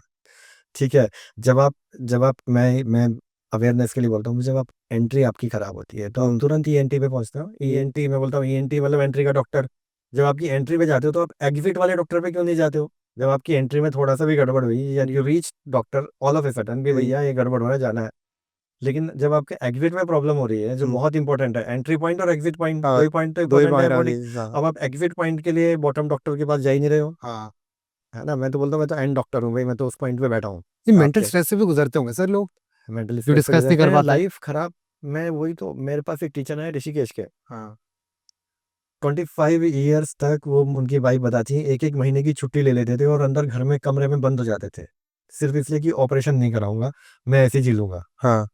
ठीक है। जब आप मैं अवेयरनेस के लिए बोलता हूँ, जब आप एंट्री आपकी खराब होती है तो आप तुरंत ईएनटी पे पहुंचते हो। ईएनटी मैं बोलता हूँ, ईएनटी मतलब एंट्री का डॉक्टर। जब आपकी एंट्री पे जाते हो तो आप एग्जिट वाले डॉक्टर पे क्यों नहीं जाते हो? जब आपकी एंट्री में थोड़ा सा भी गड़बड़ हुई या you reach doctor all of a sudden भी भैया ये गड़बड़ हो रहा है, जाना है। लेकिन जब आपके एग्जिट में प्रॉब्लम हो रही है, जो बहुत इंपॉर्टेंट है, एंट्री पॉइंट और एग्जिट पॉइंट, हाँ, दो ही पॉइंट तो दो ही इंपॉर्टेंट है बाहर आ बॉडी। गई। हाँ, अब आप एग्जिट पॉइंट के लिए बॉटम डॉक्टर के पास जा ही नहीं रहे हो, हाँ। है ना? मैं तो बोलता हूँ मैं तो एंड डॉक्टर हूँ भाई, मैं तो उस पॉइंट पे बैठा हूँ। ये मेंटल आपके स्ट्रेस से भी गुजरते होंगे सर लोग, मेंटल जो स्ट्रेस से डिस्कस नहीं गुजरते कर हैं, पाते। लाइफ खराब। मैं वही तो, मेरे पास एक टीचर है ऋषिकेश के, हाँ। 25 ईयर्स तक वो, उनकी वाइफ बताती है, एक एक महीने की छुट्टी ले लेते थे और अंदर घर में कमरे में बंद हो जाते थे, सिर्फ इसलिए कि ऑपरेशन नहीं कराऊंगा, मैं ऐसे जी लूंगा। हाँ।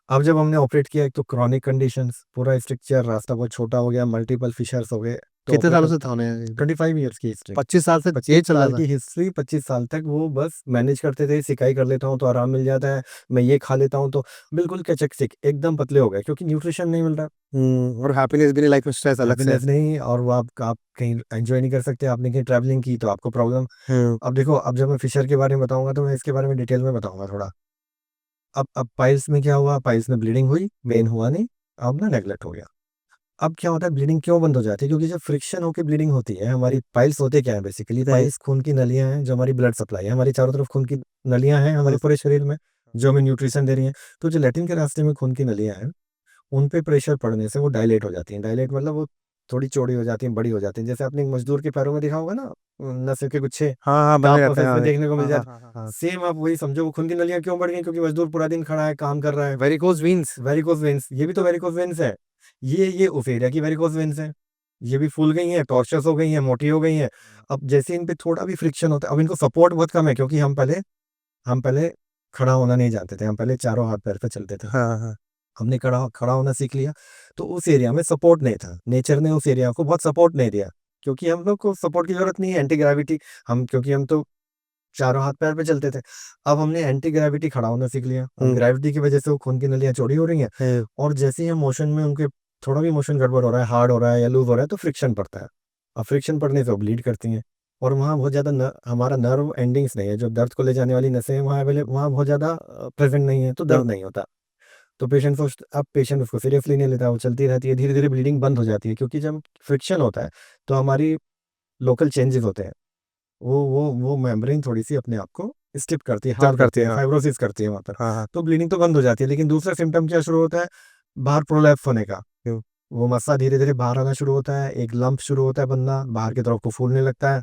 अब जब हमने ऑपरेट किया, एक तो क्रॉनिक कंडीशंस, पूरा स्ट्रक्चर रास्ता बहुत छोटा हो गया, मल्टीपल फिशर्स हो गए, तो कितने सालों से था उन्हें? 25 ईयर्स की हिस्ट्री, 25 साल से 25 ये चल रहा साल था। की हिस्ट्री, 25 साल तक वो बस मैनेज करते थे। सिकाई कर लेता हूँ तो आराम मिल जाता है, मैं ये खा लेता हूँ तो बिल्कुल कचक एकदम पतले हो गए, क्योंकि न्यूट्रिशन नहीं मिल रहा, और हैप्पीनेस भी नहीं, लाइफ में स्ट्रेस अलग से है। हैप्पीनेस नहीं, और वो आप कहीं एंजॉय नहीं कर सकते, आपने कहीं ट्रैवलिंग की तो आपको प्रॉब्लम। हम्म। अब देखो, अब जब मैं फिशर के बारे में बताऊंगा तो मैं इसके बारे में डिटेल में बताऊंगा थोड़ा। अब पाइल्स में क्या हुआ, पाइल्स में ब्लीडिंग हुई, वेन हुआ नहीं, अब ना नेगलेक्ट हो गया। अब क्या होता है, ब्लीडिंग क्यों बंद हो जाती है? क्योंकि जब फ्रिक्शन होकर ब्लीडिंग होती है, हमारी पाइल्स होते क्या है बेसिकली, पाइल्स खून की नलियां हैं, जो हमारी ब्लड सप्लाई है, हमारी चारों तरफ खून की नलियां हैं हमारे पूरे शरीर में, जो हमें न्यूट्रिशन दे रही हैं। तो जो लेटिन के रास्ते में खून की नलियां हैं, उन पे प्रेशर पड़ने से वो डायलेट हो जाती हैं। डायलेट मतलब वो थोड़ी चौड़ी हो जाती हैं, बड़ी हो जाती हैं, जैसे आपने एक मजदूर के पैरों में देखा होगा ना, नसों के गुच्छे हाँ, हाँ, बने टाप रहते हैं। मसल्स में हाँ, देखने को मिल हाँ, हाँ, जाते। हाँ, हाँ, हाँ। सेम आप वही समझो, वो खून की नलियां क्यों बढ़ गई? क्योंकि मजदूर पूरा दिन खड़ा है, काम कर रहा है। वेरिकोज वीन्स। वेरिकोज वेन्स, ये भी तो वेरिकोज वेन्स है। ये उस एरिया की वेरिकोज वेन्स है, ये भी फूल गई हैं, टॉर्चस हो गई हैं, मोटी हो गई हैं। अब जैसे इन पे थोड़ा भी फ्रिक्शन होता है, अब इनको सपोर्ट बहुत कम है, क्योंकि हम पहले खड़ा होना नहीं जानते थे, हम पहले चारों हाथ पैर पे चलते थे। हाँ, हाँ। हमने खड़ा खड़ा होना सीख लिया, तो उस एरिया में सपोर्ट नहीं था, नेचर ने उस एरिया को बहुत सपोर्ट नहीं दिया, क्योंकि हम लोग को सपोर्ट की जरूरत नहीं है, एंटी ग्रेविटी। क्योंकि हम तो चारों हाथ पैर पे चलते थे। अब हमने एंटी ग्रेविटी खड़ा होना सीख लिया, अब ग्रेविटी की वजह से वो खून की नलियां चौड़ी हो रही हैं, और जैसे ही हम मोशन में उनके थोड़ा भी मोशन गड़बड़ हो रहा है, हार्ड हो रहा है या लूज हो रहा है, तो फ्रिक्शन पड़ता है। अब फ्रिक्शन पड़ने से वो ब्लीड करती हैं, और वहाँ बहुत ज्यादा हमारा नर्व एंडिंग्स नहीं है, जो दर्द को ले जाने वाली नसें हैं वहाँ वहाँ बहुत ज्यादा प्रेजेंट नहीं है, तो दर्द नहीं होता। तो पेशेंट उसको सीरियसली नहीं लेता, वो चलती रहती है, धीरे धीरे ब्लीडिंग बंद हो जाती है, क्योंकि जब फ्रिक्शन होता है तो हमारी लोकल चेंजेस होते हैं, वो मेम्ब्रेन थोड़ी सी अपने आप को स्टिफ करती है, हार्ड करती है, हाँ। फाइब्रोसिस करती है वहां पर। हाँ, हाँ। तो ब्लीडिंग तो बंद हो जाती है, लेकिन दूसरा सिम्टम क्या शुरू होता है? बाहर प्रोलैप्स होने का। क्यों? वो मस्सा धीरे धीरे बाहर आना शुरू होता है, एक लंप शुरू होता है, बनना बाहर की तरफ को फूलने लगता है,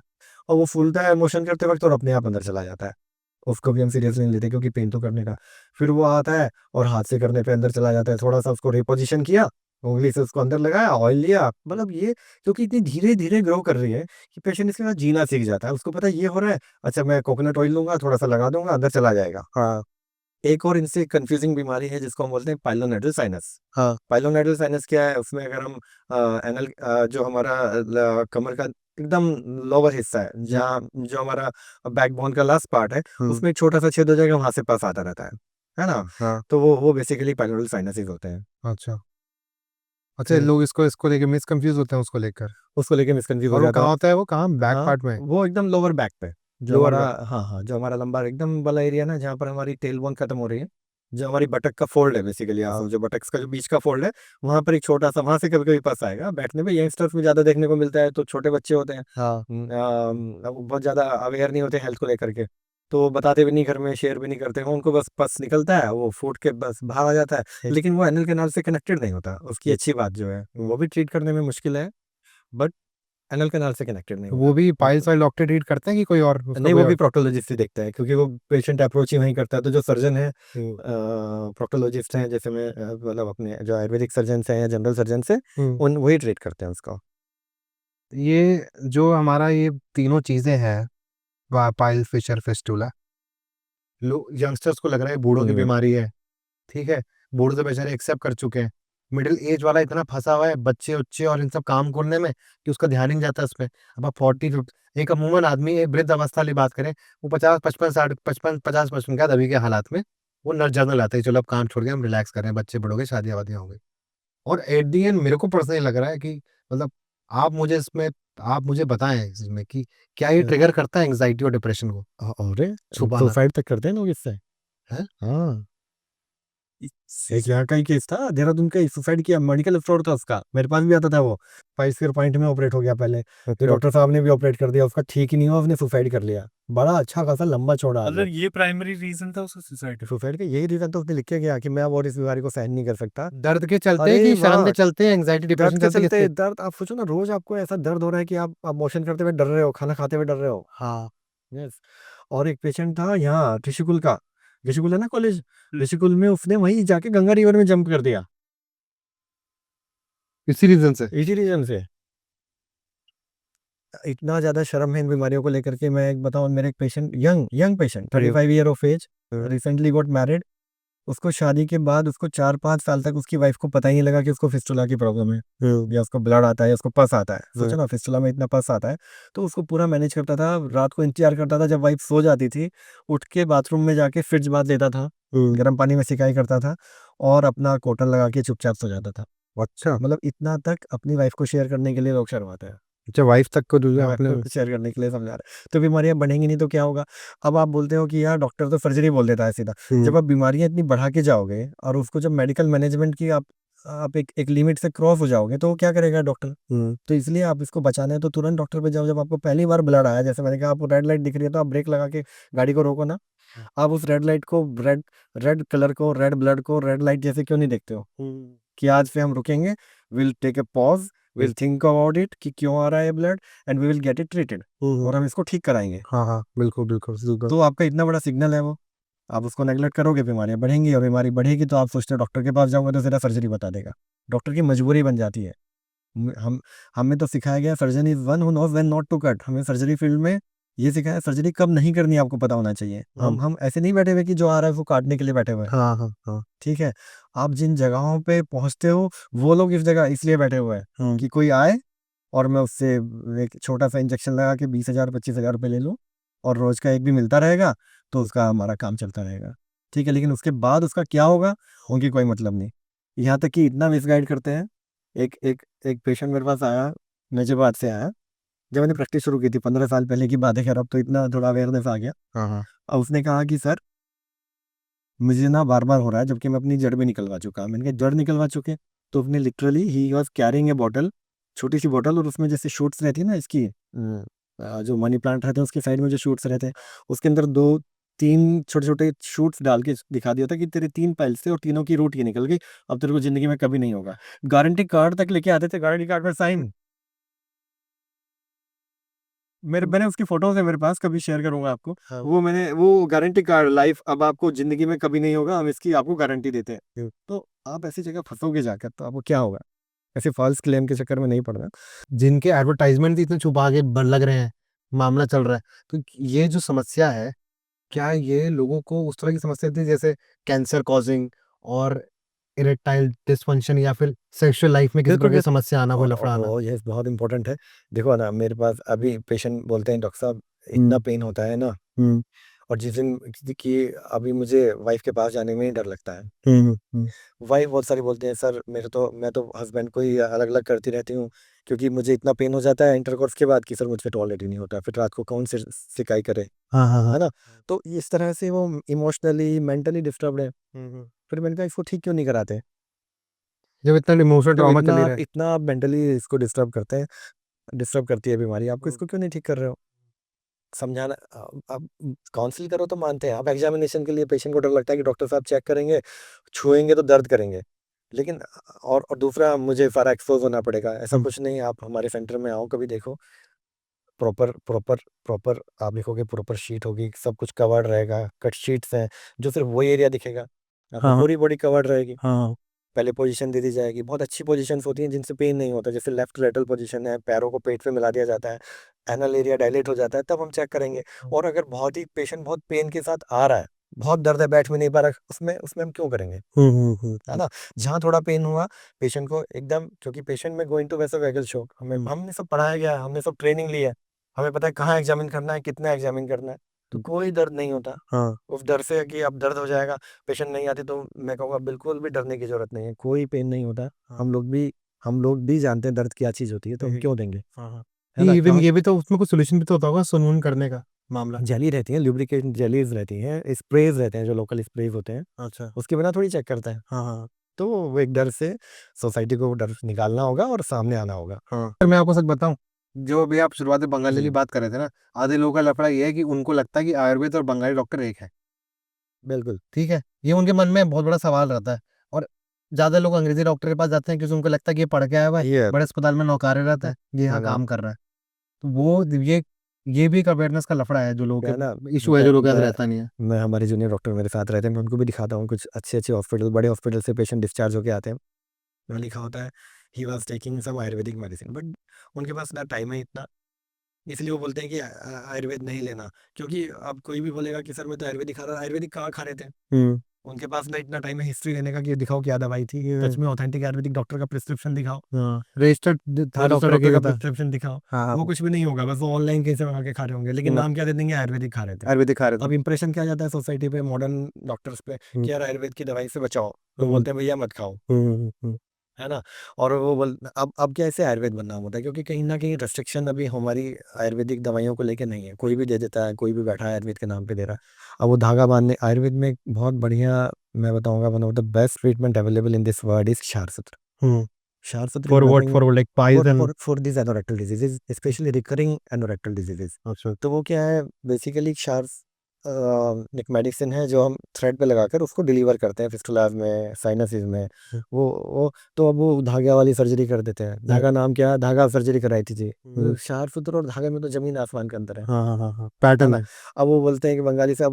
और वो फूलता है मोशन करते वक्त और अपने आप अंदर चला जाता है। उसको भी हम सीरियसली नहीं लेते, क्योंकि पेन तो करने का। फिर वो आता है और हाथ से करने पे अंदर चला जाता है, थोड़ा सा उसको रिपोजिशन किया, उंगली से उसको अंदर लगाया, ऑयल लिया, मतलब ये, क्योंकि इतनी धीरे धीरे ग्रो कर रही है कि पेशेंट इसके साथ जीना सीख जाता है। उसको पता है ये हो रहा है, अच्छा मैं कोकोनट ऑयल लूंगा, थोड़ा सा लगा दूंगा, अंदर चला जाएगा। हाँ, एक और इनसे कंफ्यूजिंग बीमारी है जिसको हम बोलते हैं पाइलोनेड्रल साइनस। हाँ। पाइलोनेड्रल साइनस क्या है? उसमें अगर हम एनल जो हमारा कमर का एकदम लोअर हिस्सा है, जहाँ जो हमारा बैकबोन का लास्ट पार्ट है, उसमें एक छोटा सा छेद हो जाएगा, वहां से पस आता रहता है ना? हाँ। तो वो बेसिकली पाइलोनेड्रल साइनसेस होते हैं। अच्छा, अच्छा। लोग इसको इसको लेके मिस कंफ्यूज होते हैं उसको लेकर। उसको लेके मिसकंफ्यूज हो और वो जाता कहाँ है। होता है? वो कहाँ, बैक हाँ, पार्ट में? वो एकदम लोअर बैक पे, जो लोअर हमारा, बैक। हाँ हाँ, जो हमारा लंबा एकदम वाला एरिया ना, जहाँ पर हमारी टेल बोन खत्म हो रही है, जो हमारी बटक का फोल्ड है बेसिकली, आप समझो बटक्स का जो बीच का फोल्ड है, वहां पर एक छोटा सा, वहां से कभी कभी पस आएगा। बैठने में यंगस्टर्स में ज्यादा देखने को मिलता है, तो छोटे बच्चे होते हैं, हाँ। वो बहुत ज्यादा अवेयर नहीं होते हेल्थ को लेकर के, तो वो बताते भी नहीं, घर में शेयर भी नहीं करते हैं, उनको बस पस निकलता है, वो फूट के बस बाहर आ जाता है, लेकिन वो एनल कैनाल से कनेक्टेड नहीं होता। उसकी अच्छी बात जो है, वो भी ट्रीट करने में मुश्किल है, बट एनल कैनाल से कनेक्टेड नहीं तो वो होता। भी पाइल्स वाले डॉक्टर ट्रीट करते हैं कि कोई और, उसका नहीं, कोई वो भी और? प्रोक्टोलॉजिस्ट ही देखता है, क्योंकि वो पेशेंट अप्रोच ही वहीं करता है। तो जो सर्जन है, प्रोक्टोलॉजिस्ट हैं, जैसे मैं मतलब अपने जो आयुर्वेदिक सर्जन हैं या जनरल सर्जन है, उन वही ट्रीट करते हैं उसको। ये जो हमारा ये तीनों चीजें हैं, पाइल्स, फिशर, फिस्टुला, लोग यंगस्टर्स को लग रहा है बूढ़ों की बीमारी है। ठीक है, बूढ़े तो बेचारे एक्सेप्ट कर चुके हैं, मिडिल एज वाला इतना फंसा हुआ है बच्चे उच्चे और इन सब काम करने में कि उसका ध्यान ही नहीं जाता उस पर। अब आप 40 50 एक अमूमन आदमी एक वृद्ध अवस्था वाली बात करें, वो 50 55 60 55 50% का अभी के हालात में वो नर्स जर्नल आता है, चलो अब काम छोड़ के हम रिलैक्स कर रहे हैं, बच्चे बड़े हो गए, शादी वादियां हो गई। और एट दी एंड मेरे को पर्सनली लग रहा है कि मतलब आप मुझे इसमें आप मुझे बताएं इसमें कि क्या ये ट्रिगर करता है एंग्जाइटी और डिप्रेशन को और छुपाना सुसाइड तक करते हैं लोग इससे। है। हाँ, एक यहाँ का ही केस था, देहरादून का, सुसाइड किया, मेडिकल फ्रॉड था उसका, मेरे पास भी आता था वो। 5 पॉइंट में ऑपरेट हो गया पहले, तो डॉक्टर साहब ने भी ऑपरेट कर दिया, उसका ठीक ही नहीं हुआ, उसने सुसाइड कर लिया। बड़ा अच्छा खासा लंबा चौड़ा मतलब ये प्राइमरी रीजन था उसका सुसाइड। सुसाइड का यही रीजन तो उसने लिख के गया कि मैं अब और इस बीमारी को सहन नहीं कर सकता। दर्द के चलते अरे कि शर्म के वाह, चलते एंग्जाइटी दर्द डिप्रेशन के चलते चलते, किसके। दर्द, आप सोचो ना, रोज आपको ऐसा दर्द हो रहा है कि आप मोशन करते हुए डर रहे हो, खाना खाते हुए डर रहे हो। हाँ, यस। और एक पेशेंट था यहाँ ऋषिकुल का, ऋषिकुल है ना कॉलेज, ऋषिकुल में उसने वहीं जाके गंगा रिवर में जंप कर दिया, इसी रीजन से। इसी रीजन से। इतना ज्यादा शर्म है इन बीमारियों को लेकर के। मैं एक बताऊं, मेरे एक patient, young young patient, 35 year of age, recently got married. उसको शादी के बाद उसको 4 5 साल तक उसकी वाइफ को पता ही नहीं लगा कि उसको फिस्टुला की प्रॉब्लम है, या उसको ब्लड आता है, या उसको पस आता है। सोचो ना, फिस्टुला में इतना पस आता है। तो उसको पूरा मैनेज करता था, रात को इंतजार करता था जब वाइफ सो जाती थी, उठ के बाथरूम में जाके फ्रिज बांध लेता था, गर्म पानी में सिकाई करता था, और अपना कॉटन लगा के चुपचाप सो जाता था। अच्छा, मतलब इतना तक अपनी वाइफ को शेयर करने के लिए लोग शर्माते हैं। अच्छा वाइफ तक को दूसरा हाँ, अपने। तो शेयर करने के लिए समझा रहे हैं। तो बीमारियां बढ़ेंगी नहीं तो क्या होगा। अब आप बोलते हो कि यार डॉक्टर तो सर्जरी बोल देता है सीधा। जब आप बीमारियां इतनी बढ़ा के जाओगे और उसको जब मेडिकल मैनेजमेंट की आप एक लिमिट से क्रॉस हो जाओगे, तो वो क्या करेगा डॉक्टर। तो इसलिए आप इसको बचाना है तो तुरंत डॉक्टर पे जाओ। जब आपको पहली बार ब्लड आया, जैसे मैंने कहा, आपको रेड लाइट दिख रही है तो आप ब्रेक लगा के गाड़ी को रोको ना। आप उस रेड लाइट को, रेड रेड कलर को, रेड ब्लड को रेड लाइट जैसे क्यों नहीं देखते हो कि आज से हम रुकेंगे, will take a pause, will think about it कि क्यों आ रहा है blood, and we will get it treated, और हम इसको ठीक कराएंगे। हाँ हाँ, बिल्कुल बिल्कुल बिल्कुल। तो आपका इतना बड़ा सिग्नल है वो, आप उसको नेगलेक्ट करोगे, बीमारियां बढ़ेंगी, और बीमारी बढ़ेगी तो आप सोचते हो डॉक्टर के पास जाऊंगा तो सीधा सर्जरी बता देगा। डॉक्टर की मजबूरी बन जाती है। हम हमें तो सिखाया गया surgeon is one who knows when not to cut. हमें सर्जरी फील्ड में ये सिखाया, सर्जरी कब नहीं करनी आपको पता होना चाहिए। हम ऐसे नहीं बैठे हुए कि जो आ रहा है वो काटने के लिए बैठे हुए हैं। हाँ हाँ हाँ। ठीक है, आप जिन जगहों पे पहुंचते हो, वो लोग इस जगह इसलिए बैठे हुए हैं कि कोई आए और मैं उससे एक छोटा सा इंजेक्शन लगा के 20,000 25,000 रुपये ले लूँ, और रोज का एक भी मिलता रहेगा, तो उसका हमारा काम चलता रहेगा। ठीक है, लेकिन उसके बाद उसका क्या होगा, उनकी कोई मतलब नहीं। यहाँ तक कि इतना मिसगाइड करते हैं। एक एक एक पेशेंट मेरे पास आया, नजबाद से आया, जब मैंने प्रैक्टिस शुरू की थी, 15 साल पहले की बात है। खैर अब तो इतना थोड़ा अवेयरनेस आ गया। हाँ हाँ। अब उसने कहा कि सर, मुझे ना बार बार हो रहा है, जबकि मैं अपनी जड़ भी निकलवा चुका। मैंने कहा जड़ निकलवा चुके? तो उसने literally, he was carrying a bottle, छोटी सी बॉटल, और उसमें जैसे शूट्स रहती है ना इसकी, जो मनी प्लांट रहते हैं उसके साइड में जो शूट्स रहते हैं, उसके अंदर 2 3 छोटे छोटे शूट्स डाल के दिखा दिया था कि तेरे 3 पाइल्स थे और तीनों की रूट ये निकल गई, अब तेरे को जिंदगी में कभी नहीं होगा। गारंटी कार्ड तक लेके आते थे, गारंटी कार्ड में साइन। मैंने उसकी फोटोज है मेरे पास, कभी शेयर करूंगा आपको। हाँ। वो गारंटी कार्ड, लाइफ अब आपको जिंदगी में कभी नहीं होगा, हम इसकी आपको गारंटी देते हैं। तो आप ऐसी जगह फंसोगे जाकर तो आपको क्या होगा। ऐसे फॉल्स क्लेम के चक्कर में नहीं पड़ना। जिनके एडवर्टाइजमेंट इतने छुपा के लग रहे हैं, मामला चल रहा है, तो ये जो समस्या है, क्या ये लोगों को उस तरह की समस्या थी जैसे कैंसर कॉजिंग और इरेक्टाइल डिसफंक्शन या फिर सेक्सुअल लाइफ में किसी बिल्कुल प्रकार की समस्या आना, कोई लफड़ा आना। ये बहुत इंपॉर्टेंट है। देखो ना, मेरे पास अभी पेशेंट बोलते हैं, डॉक्टर साहब इतना पेन होता है ना, और जिस दिन कि अभी मुझे वाइफ के पास जाने में ही डर लगता है। वाइफ बहुत सारी बोलते हैं, सर मैं तो हस्बैंड को ही अलग अलग करती रहती हूँ, क्योंकि मुझे इतना पेन हो जाता है इंटरकोर्स के बाद कि सर मुझसे टॉयलेट ही नहीं होता, फिर रात को कौन से सिकाई करे। हाँ हाँ हाँ। है ना। तो इस तरह से वो इमोशनली मेंटली डिस्टर्ब है। फिर मैंने कहा इसको ठीक क्यों नहीं कराते। जब इतना इमोशनल जब ट्रॉमा चल ही इतना रहा है। इतना मेंटली इसको डिस्टर्ब करते हैं, डिस्टर्ब करती है बीमारी, आपको इसको क्यों नहीं ठीक कर रहे हो। समझाना, आप काउंसिल करो तो मानते हैं। आप एग्जामिनेशन के लिए पेशेंट को डर लगता है कि डॉक्टर साहब चेक करेंगे, छुएंगे तो दर्द करेंगे, लेकिन और दूसरा मुझे सारा एक्सपोज होना पड़ेगा, ऐसा कुछ नहीं। आप हमारे सेंटर में आओ, कभी देखो, प्रॉपर प्रॉपर प्रॉपर आप लिखोगे, प्रॉपर शीट होगी, सब कुछ कवर्ड रहेगा, कट शीट्स हैं, जो सिर्फ वही एरिया दिखेगा, आपको पूरी बॉडी कवर्ड रहेगी। पहले पोजीशन दे दी जाएगी, बहुत अच्छी पोजीशंस होती हैं जिनसे पेन नहीं होता, जैसे लेफ्ट लेटरल पोजीशन है, पैरों को पेट पे मिला दिया जाता है, एनल एरिया डायलेट हो जाता है, तब हम चेक करेंगे। और अगर बहुत ही पेशेंट बहुत पेन के साथ आ रहा है, बहुत दर्द है, बैठ भी नहीं पा रहा, उसमें उसमें हम क्यों करेंगे, है ना। जहाँ थोड़ा पेन हुआ पेशेंट को एकदम, क्योंकि पेशेंट में गोइंग टू वैसा वेगल शॉक, हमने सब पढ़ाया गया है, हमने सब ट्रेनिंग ली है, हमें पता है कहाँ एग्जामिन करना है, कितना एग्जामिन करना है, तो कोई दर्द नहीं होता। हाँ उस डर से कि अब दर्द हो जाएगा, पेशेंट नहीं आते, तो मैं कहूँगा बिल्कुल भी डरने की जरूरत नहीं है, कोई पेन नहीं होता। हम लोग भी जानते हैं दर्द क्या चीज होती है, तो हम क्यों देंगे, हाँ है ना। इवन ये भी तो उसमें कुछ सोल्यूशन भी तो होता होगा सुनवन करने का मामला। जेली रहती है, लुब्रिकेशन जेलीज रहती हैं, स्प्रेज रहते हैं, जो लोकल स्प्रेज होते हैं, अच्छा उसके बिना थोड़ी चेक करता है। हाँ हाँ तो वो एक डर से सोसाइटी को वो डर निकालना होगा और सामने आना होगा। हाँ। पर मैं आपको सच बताऊं, जो अभी आप शुरुआत में बंगाली जी वाली बात कर रहे थे ना, आधे लोगों का लफड़ा ये है कि उनको लगता है कि आयुर्वेद और बंगाली डॉक्टर एक है। बिल्कुल। ठीक है, ये उनके मन में बहुत बड़ा सवाल रहता है। और ज्यादा लोग अंग्रेजी डॉक्टर के पास जाते हैं क्योंकि उनको लगता है कि ये पढ़ के आया हुआ है, ये बड़े अस्पताल में नौकरी रहता है, ये यहाँ मैंने काम कर रहा है। तो वो ये भी एक अवेयरनेस का लफड़ा है जो लोगों क्या है ना, के इशू है, मैं जो लोगों के साथ मैं रहता नहीं है। मैं हमारे जूनियर डॉक्टर मेरे साथ रहते हैं, मैं उनको भी दिखाता हूँ, कुछ अच्छे अच्छे हॉस्पिटल, बड़े हॉस्पिटल से पेशेंट डिस्चार्ज होके आते हैं, वहाँ लिखा होता है he was taking some Ayurvedic medicine, but उनके पास ना टाइम है इतना, इसलिए वो बोलते हैं कि आयुर्वेद नहीं लेना। क्योंकि अब कोई भी बोलेगा कि सर मैं तो आयुर्वेदिक खा रहा, आयुर्वेदिक कहाँ खा रहे थे, उनके पास ना इतना टाइम है हिस्ट्री लेने का कि दिखाओ क्या दवाई थी, सच में ऑथेंटिक आयुर्वेदिक डॉक्टर का प्रिस्क्रिप्शन दिखाओ, हाँ रजिस्टर्ड हाँ रजिस्टर्ड डॉक्टर डॉक्टर का के पास। प्रिस्क्रिप्शन दिखाओ, हाँ वो कुछ भी नहीं होगा, बस वो ऑनलाइन कहीं से मंगा के खा रहे होंगे, लेकिन नाम क्या दे देंगे, आयुर्वेदिक खा रहे थे। आयुर्वेदिक खा रहे अब थे। इंप्रेशन क्या जाता है सोसाइटी पे, मॉडर्न डॉक्टर्स पे, कि यार आयुर्वेद की दवाई से बचाओ, तो बोलते हैं भैया मत खाओ, है ना। और वो बोल अब क्या ऐसे आयुर्वेद बनना होता है, क्योंकि कहीं ना कहीं रेस्ट्रिक्शन अभी हमारी आयुर्वेदिक दवाइयों को लेके नहीं है, कोई भी दे देता है, कोई भी बैठा है आयुर्वेद के नाम पे दे रहा है। अब वो धागा बांधने, आयुर्वेद में एक बहुत बढ़िया, मैं बताऊंगा, one of the best treatment available in this world is क्षार सूत्र। क्षार सूत्र is for what, nothing for like piles and for this anorectal diseases, specially recurring anorectal diseases. अच्छा तो वो क्या है, बेसिकली क्षार एक मेडिसिन है जो हम थ्रेड पे लगाकर उसको डिलीवर करते हैं फिस्टुलाज में, साइनसिस में। वो तो अब वो धागा वाली सर्जरी कर देते हैं, धागा नाम क्या, धागा सर्जरी कराई थी जी। क्षार सूत्र और धागे में तो जमीन आसमान का अंतर है हाँ हाँ हाँ हाँ है पैटर्न ना। है। अब वो बोलते हैं कि बंगाली से, अब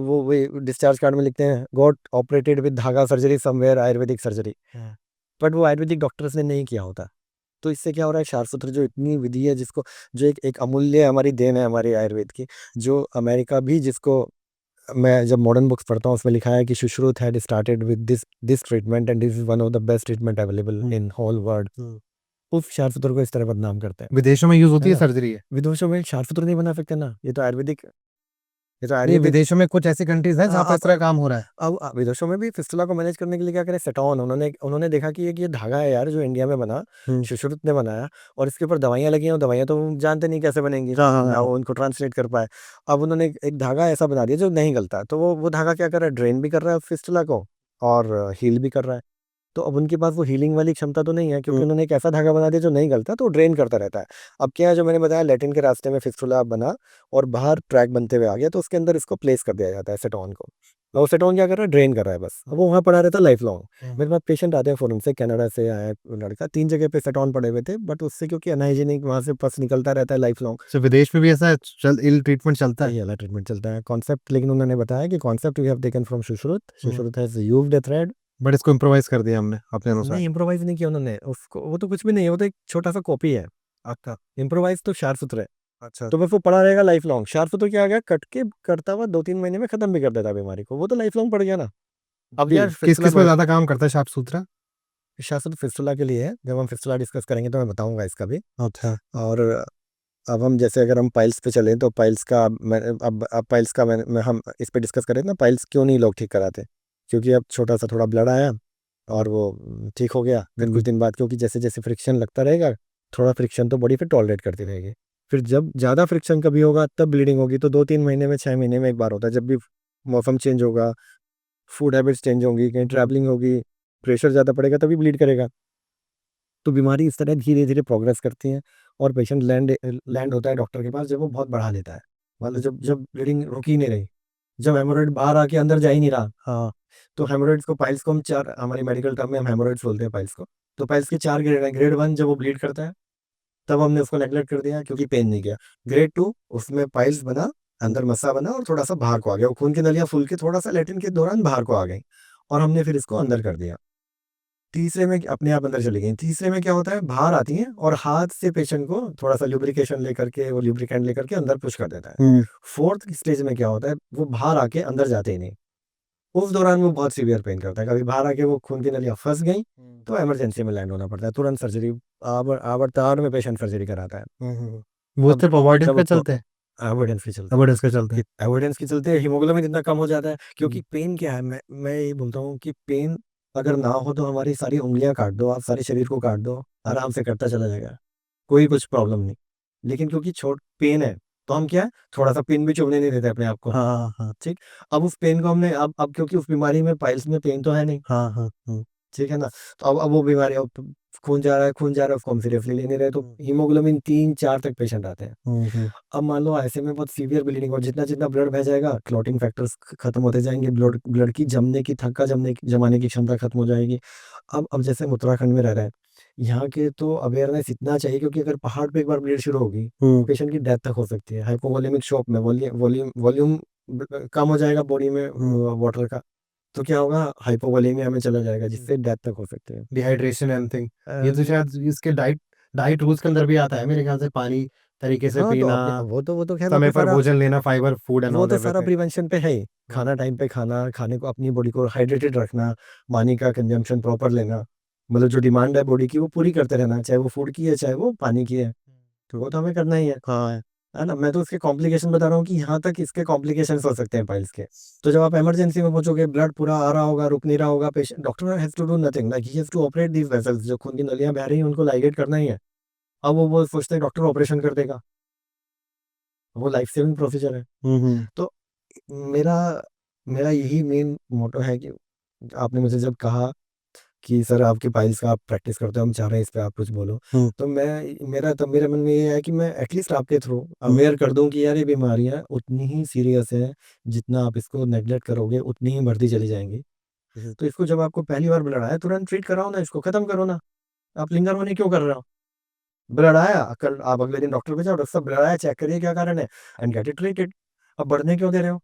वो डिस्चार्ज कार्ड में लिखते हैं गॉट ऑपरेटेड विद धागा surgery somewhere Ayurvedic surgery, but वो आयुर्वेदिक डॉक्टर्स ने नहीं किया होता। तो इससे क्या हो रहा है, क्षार सूत्र जो इतनी विधि है, जिसको, जो एक अमूल्य हमारी देन है हमारे आयुर्वेद की, जो अमेरिका भी, जिसको मैं जब मॉडर्न बुक्स पढ़ता हूँ उसमें लिखा है कि Sushruta had started with this treatment and this is one of the best treatment available in whole world. उस क्षार सूत्र को इस तरह बदनाम करते हैं, विदेशों में यूज होती है है ना। सर्जरी है। विदेशों में क्षार सूत्र नहीं बना सकते ना, ये तो आयुर्वेदिक, ये तो नहीं, आयुर्वेदिक। विदेशों में कुछ ऐसी कंट्रीज हैं जहाँ पर इस तरह का काम हो रहा है। अब विदेशों में भी फिस्टुला को मैनेज करने के लिए क्या करें, सेटॉन, उन्होंने उन्होंने देखा कि ये धागा है यार, जो इंडिया में बना, सुश्रुत ने बनाया, और इसके ऊपर दवाइयाँ लगी हैं, दवाइयाँ तो हम जानते नहीं कैसे बनेंगी, हाँ हाँ ना हाँ वो उनको ट्रांसलेट कर पाए। अब उन्होंने एक धागा ऐसा बना दिया जो नहीं गलता, तो वो धागा क्या कर रहा है, ड्रेन भी कर रहा है फिस्टुला को और हील भी कर रहा है। तो अब उनके पास वो हीलिंग वाली क्षमता तो नहीं है, क्योंकि उन्होंने एक ऐसा धागा बना दिया जो नहीं गलता, तो ड्रेन करता रहता है। अब क्या है, जो मैंने बताया, लैटिन के रास्ते में फिस्टुला बना और बाहर ट्रैक बनते हुए आ गया, तो उसके अंदर इसको प्लेस कर दिया जाता है सेटोन को, और वो सेटोन क्या कर रहा है, ड्रेन कर रहा है बस, अब वो वहाँ पड़ा रहता है लाइफ लॉन्ग। मेरे पास पेशेंट आते हैं फॉरेन से, कनाडा से आया है लड़का, 3 जगह पे सेटोन पड़े हुए थे, बट उससे क्योंकि अनहाइजीनिक वहाँ से पस निकलता रहता है लाइफ लॉन्ग, तो विदेश में भी ऐसा इल ट्रीटमेंट चलता है। यही वाला ट्रीटमेंट चलता है कॉन्सेप्ट। लेकिन उन्होंने बताया कि concept we have taken from Sushruta, Sushruta has used a thread. But इसको इम्प्रोवाइज कर दिया हमने अपने अनुसार। नहीं, इम्प्रोवाइज नहीं किया उन्होंने उसको, वो तो कुछ भी नहीं है, वो तो एक छोटा सा कॉपी है। अच्छा इम्प्रोवाइज तो क्षार सूत्र है, अच्छा तो बस वो पड़ा रहेगा लाइफ लॉन्ग। क्षार सूत्र क्या आ गया, कट के करता हुआ 2-3 महीने में खत्म भी कर देता है बीमारी को, वो तो लाइफ लॉन्ग पड़ गया ना। अब यार किस किस पे ज्यादा काम करता है शार्प सूत्रा। क्षार सूत्र फिस्टुला के लिए है, जब हम फिस्टुला डिस्कस करेंगे तो मैं बताऊंगा इसका भी। अच्छा और अब हम जैसे अगर हम पाइल्स पे चलें, तो पाइल्स का अब पाइल्स का हम इस पे डिस्कस करें ना, पाइल्स क्यों नहीं लोग ठीक कराते, क्योंकि अब छोटा सा थोड़ा ब्लड आया और वो ठीक हो गया, फिर कुछ दिन बाद, क्योंकि जैसे जैसे फ्रिक्शन लगता रहेगा, थोड़ा फ्रिक्शन तो बॉडी फिर टॉलरेट करती रहेगी, फिर जब ज़्यादा फ्रिक्शन कभी होगा तब ब्लीडिंग होगी, तो 2-3 महीने में, 6 महीने में एक बार होता है, जब भी मौसम चेंज होगा, फूड हैबिट्स चेंज होंगी, कहीं ट्रैवलिंग होगी, प्रेशर ज़्यादा पड़ेगा, तभी ब्लीड करेगा। तो बीमारी इस तरह धीरे धीरे प्रोग्रेस करती है, और पेशेंट लैंड लैंड होता है डॉक्टर के पास जब वो बहुत बढ़ा लेता है, मतलब जब जब ब्लीडिंग रुक ही नहीं रही, जब हेमोरेड बाहर आके अंदर जा ही नहीं रहा। हाँ, तो हेमोरेड्स को, पाइल्स को हम 4, हमारी मेडिकल टर्म में हम हेमोरेड्स बोलते हैं पाइल्स को। तो पाइल्स के 4 ग्रेड हैं। ग्रेड 1 जब वो ब्लीड करता है तब हमने उसको नेग्लेक्ट कर दिया क्योंकि पेन नहीं गया। ग्रेड 2 उसमें पाइल्स बना, अंदर मस्सा बना और थोड़ा सा बाहर को आ गया, वो खून की नलियां फूल के थोड़ा सा लैटिन के दौरान बाहर को आ गई, और हमने फिर इसको अंदर कर दिया। तीसरे में अपने आप अंदर चली गई। तीसरे में क्या होता है, बाहर आती हैं और हाथ से पेशेंट को थोड़ा सा ल्यूब्रिकेशन लेकर के, वो ल्यूब्रिकेंट लेकर के अंदर पुश कर देता है। फोर्थ स्टेज में क्या होता है, वो बाहर आके अंदर जाते ही नहीं। उस दौरान वो बहुत सीवियर पेन करता है। कभी बाहर आके वो खून की नलियां फंस गई तो इमरजेंसी में लैंड होना पड़ता है, तुरंत सर्जरी, आवर्तार में पेशेंट सर्जरी कराता है। वो अब सिर्फ अवॉइडेंस जब पे उसको चलते हैं, एविडेंस भी चलता है, अवॉइडेंस के चलते एविडेंस के चलते हीमोग्लोबिन इतना कम हो जाता है। क्योंकि हैं। पेन क्या है, मैं ये बोलता हूँ कि पेन अगर ना हो तो हमारी सारी उंगलियां काट दो, आप सारे शरीर को काट दो, आराम से कटता चला जाएगा, कोई कुछ प्रॉब्लम नहीं। लेकिन क्योंकि छोट पेन है तो हम क्या है, थोड़ा सा पेन भी चुभने नहीं देते अपने आप को। हाँ हाँ ठीक। अब उस पेन को हमने, अब क्योंकि उस बीमारी में पाइल्स में पेन तो है नहीं, हाँ हाँ ठीक है ना। तो अब वो बीमारी, अब खून जा रहा है, खून जा रहा है, उसको हम सीरियसली ले नहीं रहे, तो हीमोग्लोबिन 3-4 तक पेशेंट आते हैं। अब मान लो ऐसे में बहुत सीवियर ब्लीडिंग, और जितना जितना ब्लड बह जाएगा क्लॉटिंग फैक्टर्स खत्म होते जाएंगे, ब्लड ब्लड की जमने की, थक्का जमाने की क्षमता खत्म हो जाएगी। अब जैसे हम उत्तराखंड में रह रहे हैं, यहाँ के तो अवेयरनेस इतना चाहिए, क्योंकि अगर पहाड़ पे एक बार ब्लीड शुरू होगी पेशेंट की डेथ तक हो सकती है। हाइपोवोलेमिक शॉक में वॉल्यूम कम हो जाएगा बॉडी में वाटर का, तो क्या होगा, हाइपोवोलेमिया में चला जाएगा, जिससे डेथ तक हो सकते हैं। डिहाइड्रेशन एनीथिंग, ये तो शायद इसके डाइट रूल्स के अंदर भी आता है मेरे ख्याल से, पानी तरीके से हाँ, तो पीना, अपने वो तो खैर वो समय तो पर सारा, भोजन लेना, फाइबर फूड एंड वो ऑल तो सारा एवरीथिंग। प्रिवेंशन पे है ही। खाना टाइम पे खाना, खाने को अपनी बॉडी को हाइड्रेटेड रखना, पानी का कंजम्पशन प्रॉपर लेना, मतलब जो डिमांड है बॉडी की वो पूरी करते रहना, चाहे वो फूड की है चाहे वो पानी की है, तो वो तो हमें करना ही है। हाँ, है ना। मैं तो इसके कॉम्प्लिकेशन बता रहा हूँ कि यहाँ तक इसके कॉम्प्लिकेशन हो सकते हैं पाइल्स के। तो जब आप इमरजेंसी में पहुंचोगे, ब्लड पूरा आ रहा होगा, रुक नहीं रहा होगा, patient, doctor has to do nothing, like he has to operate these vessels, जो खून की नलियां बह रही हैं उनको लाइगेट करना ही है। अब वो सोचते हैं डॉक्टर ऑपरेशन कर देगा, वो लाइफ सेविंग प्रोसीजर है। तो मेरा मेरा यही मेन मोटो है कि आपने मुझे जब कहा कि सर आपके पाइल्स का आप प्रैक्टिस करते हो, हम चाह रहे हैं इस पे आप कुछ बोलो, तो मेरे मन में ये है कि मैं एटलीस्ट आपके थ्रू अवेयर कर दूं कि यार ये बीमारियां उतनी ही सीरियस है, जितना आप इसको नेग्लेक्ट करोगे उतनी ही बढ़ती चली जाएंगी। तो इसको जब आपको पहली बार ब्लड आया, तुरंत ट्रीट कराओ ना, इसको खत्म करो ना। आप लिंगर होने क्यों कर रहे हो? ब्लड आया, कल आप अगले दिन डॉक्टर पे जाओ, डॉक्टर साहब ब्लड आया, चेक करिए क्या कारण है, एंड गेट इट ट्रीटेड। अब बढ़ने क्यों दे रहे हो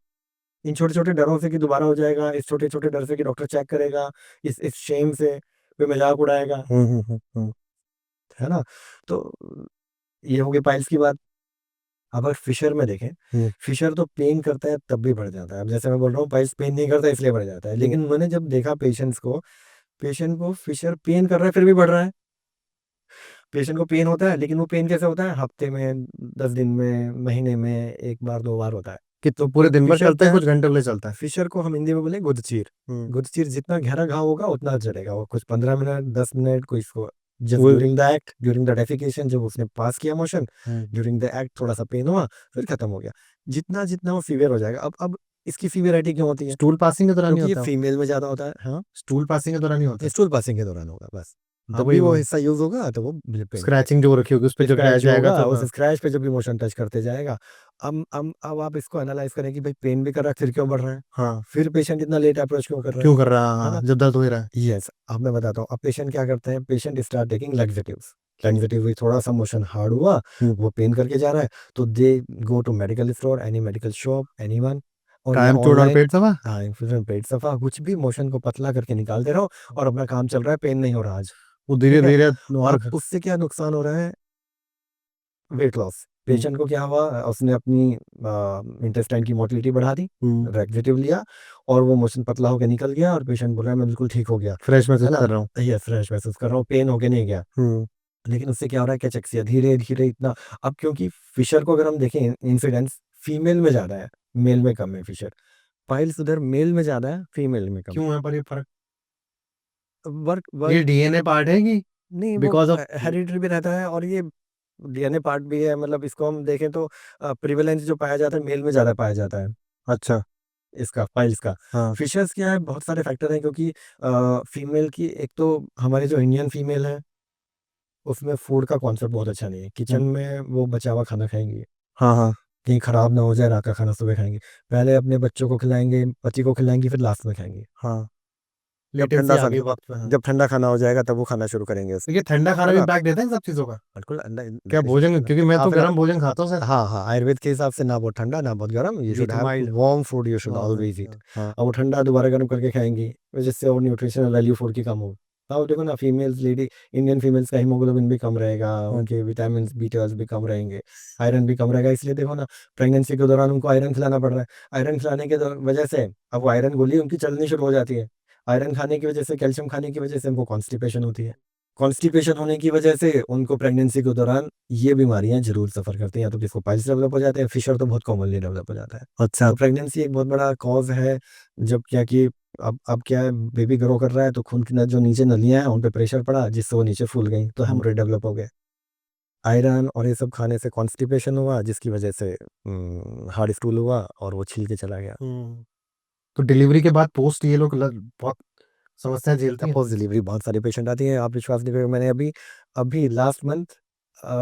इन छोटे छोटे डरों से कि दोबारा हो जाएगा, इस छोटे छोटे डर से कि डॉक्टर चेक करेगा, इस शेम से कोई मजाक उड़ाएगा, है ना। तो ये हो गई पाइल्स की बात। अब अगर फिशर में देखें, फिशर तो पेन करता है तब भी बढ़ जाता है। अब जैसे मैं बोल रहा हूँ पाइल्स पेन नहीं करता इसलिए बढ़ जाता है, लेकिन मैंने जब देखा पेशेंट को फिशर पेन कर रहा है फिर भी बढ़ रहा है। पेशेंट को पेन होता है, लेकिन वो पेन कैसे होता है, हफ्ते में, 10 दिन में, महीने में 1 बार 2 बार होता है। कि तो पूरे दिन भर फिशर चलता है, क्या कुछ घंटे के लिए चलता है। फिशर को हम हिंदी में बोले गुदचीर। गुदचीर जितना गहरा घाव होगा उतना जलेगा, वो कुछ 15 मिनट 10 मिनट को इसको जस्ट वो- during the act, during the defecation, जब उसने पास किया मोशन, ड्यूरिंग द एक्ट थोड़ा सा पेन हुआ, फिर खत्म हो गया। जितना जितना वो सीवियर हो जाएगा। अब इसकी सीवियरिटी क्यों होती है, स्टूल पासिंग के दौरान नहीं क्योंकि ये होता, फीमेल में ज्यादा होता है। हाँ, स्टूल पासिंग के दौरान नहीं होता। स्टूल पासिंग के दौरान होगा बस, हाँ जब वही भी वो वो हिस्सा यूज होगा तो वो पेन स्क्रैचिंग जो रखी होगी उस पे जब स्क्रैच जो जाएगा होगा, तो उस हाँ। स्क्रैच पे जब इमोशन टच करते जाएगा। अब आप इसको एनालाइज करें कि भाई पेन भी कर रहा है फिर क्यों बढ़ रहा है, हाँ फिर पेशेंट इतना लेट अप्रोच क्यों कर रहा क्यों कर रहा है, है ना। हाँ, जब दर्द हो ही रहा है। यस, अब मैं बताता हूँ। अब पेशेंट क्या करते हैं, patient start taking laxatives. Laxative हुई, थोड़ा सा मोशन हार्ड हुआ, वो पेन करके जा रहा है, तो they go to medical store, any medical shop, anyone, और या कायम चूड़ और ऑनलाइन। पेट सफा। हाँ, इन्फ्लुएंस पेट सफा, कुछ भी मोशन को पतला करके निकाल दे रहा हो और अपना काम चल रहा है, पेन नहीं हो रहा आज। वो धीरे ठीक है। धीरे और अब उससे क्या नुकसान हो रहा है, वेट लॉस। पेशेंट को क्या हुआ, उसने अपनी इंटेस्टाइन की मोटिलिटी बढ़ा दी, लैक्सेटिव लिया, और वो मोशन पतला होकर निकल गया, और पेशेंट बोल रहा है मैं बिल्कुल ठीक हो गया, फ्रेश महसूस है ना। कर रहा हूँ। ये फ्रेश महसूस कर रहा हूँ, पेन होके नहीं गया। लेकिन उससे क्या हो रहा है, कैचेक्सिया धीरे धीरे इतना। अब क्योंकि फिशर को अगर हम देखें, इंसिडेंस फीमेल में ज्यादा है, मेल में कम है फिशर। पाइल्स उधर मेल में ज्यादा है, फीमेल में कम। क्यों है पर ये फर्क? वर्क ये वर्क डीएनए पार्ट है कि नहीं, वो बिकॉज ऑफ? हेरिडिटरी भी रहता है, और ये डीएनए पार्ट भी है। मतलब इसको हम देखें तो प्रिवेलेंस जो पाया जाता है मेल में ज्यादा पाया जाता है, अच्छा। इसका पाइल्स का। हाँ फिशर्स क्या है, बहुत सारे फैक्टर हैं, क्योंकि फीमेल की, एक तो हमारी जो इंडियन फीमेल है उसमें फूड का कॉन्सेप्ट बहुत अच्छा नहीं है। किचन में वो बचा हुआ खाना खाएंगी, हाँ हाँ कहीं खराब ना हो जाए, रात का खाना सुबह खाएंगे, पहले अपने बच्चों को खिलाएंगे, पति को खिलाएंगी, फिर लास्ट में खाएंगे। हाँ। जब लेटेंसी ठंडा आ गई खाना वक्त पे, हाँ। जब ठंडा खाना हो जाएगा तब वो खाना शुरू करेंगे उसको, देखिए ठंडा खाना है भी ना। इम्पैक्ट देता है इन सब चीजों का। बिल्कुल क्या भोजन, क्योंकि मैं तो आप गर्म भोजन खाता हूँ सर। हाँ हाँ, आयुर्वेद के हिसाब से ना बहुत ठंडा ना बहुत गर्म, you should With have mild। Warm food, you should हाँ ऑलवेज ईट। हाँ अब वो ठंडा दोबारा गर्म करके खाएंगी, जिससे और न्यूट्रिशनल वैल्यू फूड की कम हो, हाँ देखो ना, फीमेल्स लेडी इंडियन फीमेल्स का हीमोग्लोबिन भी कम रहेगा, उनके विटामिन B12 भी कम रहेंगे, आयरन भी कम रहेगा। इसलिए देखो ना, प्रेगनेंसी के दौरान उनको आयरन खिलाना पड़ रहा है। आयरन खिलाने के वजह से अब वो आयरन गोली उनकी चलनी शुरू हो जाती है। आयरन खाने की वजह से, कैल्शियम खाने की वजह से उनको कॉन्स्टिपेशन होती है। कॉन्स्टिपेशन होने की वजह से उनको प्रेगनेंसी के दौरान ये बीमारियां जरूर सफर करती हैं, या तो किसको पाइल्स डेवलप हो जाते हैं, फिशर तो बहुत कॉमनली डेवलप हो जाता है। अच्छा तो प्रेगनेंसी एक बहुत बड़ा कॉज है। जब क्या कि अब क्या है, बेबी ग्रो कर रहा है तो खून की जो नीचे नलियां हैं उन पे प्रेशर पड़ा, जिससे वो नीचे फूल गई, तो हेमोरेज डेवलप हो गए। आयरन और ये सब खाने से कॉन्स्टिपेशन हुआ, जिसकी वजह से हार्ड स्टूल हुआ और वो छिल के चला गया। तो डिलीवरी के बाद पोस्ट ये लोग बहुत समस्या झेलते हैं। पोस्ट डिलीवरी बहुत सारे पेशेंट आती हैं, आप विश्वास नहीं करोगे, मैंने अभी अभी लास्ट मंथ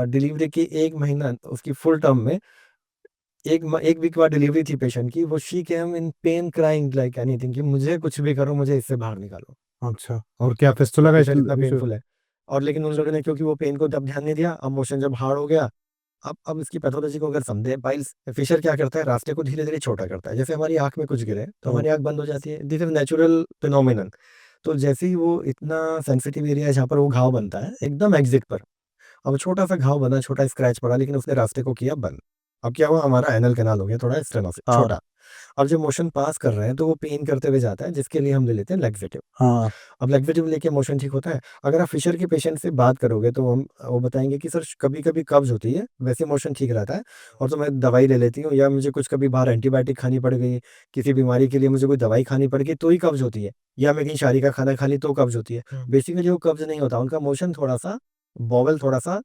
डिलीवरी की 1 महीना उसकी फुल टर्म में एक वीक बाद डिलीवरी थी पेशेंट की, वो she came in pen crying like anything, कि मुझे कुछ भी करो, मुझे इससे बाहर निकालो। अच्छा, और क्या फिस्टुला का पेशेंट इतना पेनफुल है। और लेकिन उन लोगों ने क्योंकि वो पेन को तब ध्यान नहीं दिया, अब मोशन जब हार्ड हो गया, अब इसकी पैथोलॉजी को अगर समझे, पाइल्स फिशर क्या करता है, रास्ते को धीरे धीरे छोटा करता है। जैसे हमारी आंख में कुछ गिरे तो हमारी आंख बंद हो जाती है, दिस इज नेचुरल फिनोमिनन। तो जैसे ही वो इतना सेंसिटिव एरिया है जहाँ पर वो घाव बनता है एकदम एग्जिट पर, अब छोटा सा घाव बना, छोटा स्क्रैच पड़ा, लेकिन उसने रास्ते को किया बंद। अब क्या हुआ, हमारा एनल कैनाल हो गया थोड़ा स्टेनोसिस छोटा। अब जब मोशन पास कर रहे हैं तो वो पेन करते हुए जाता है, जिसके लिए हम ले लेते हैं लैक्सेटिव। अब लैक्सेटिव लेके मोशन ठीक होता है। अगर आप फिशर के पेशेंट से बात करोगे तो वो बताएंगे कि सर कभी कभी कब्ज होती है, वैसे मोशन ठीक रहता है, और तो मैं दवाई ले लेती हूँ, या मुझे कुछ कभी बाहर एंटीबायोटिक खानी पड़ गई, किसी बीमारी के लिए मुझे कोई दवाई खानी पड़ गई तो ही कब्ज होती है, या मैं कहीं शादी का खाना खा ली तो कब्ज होती है। बेसिकली वो कब्ज नहीं होता, उनका मोशन थोड़ा सा बॉबल थोड़ा सा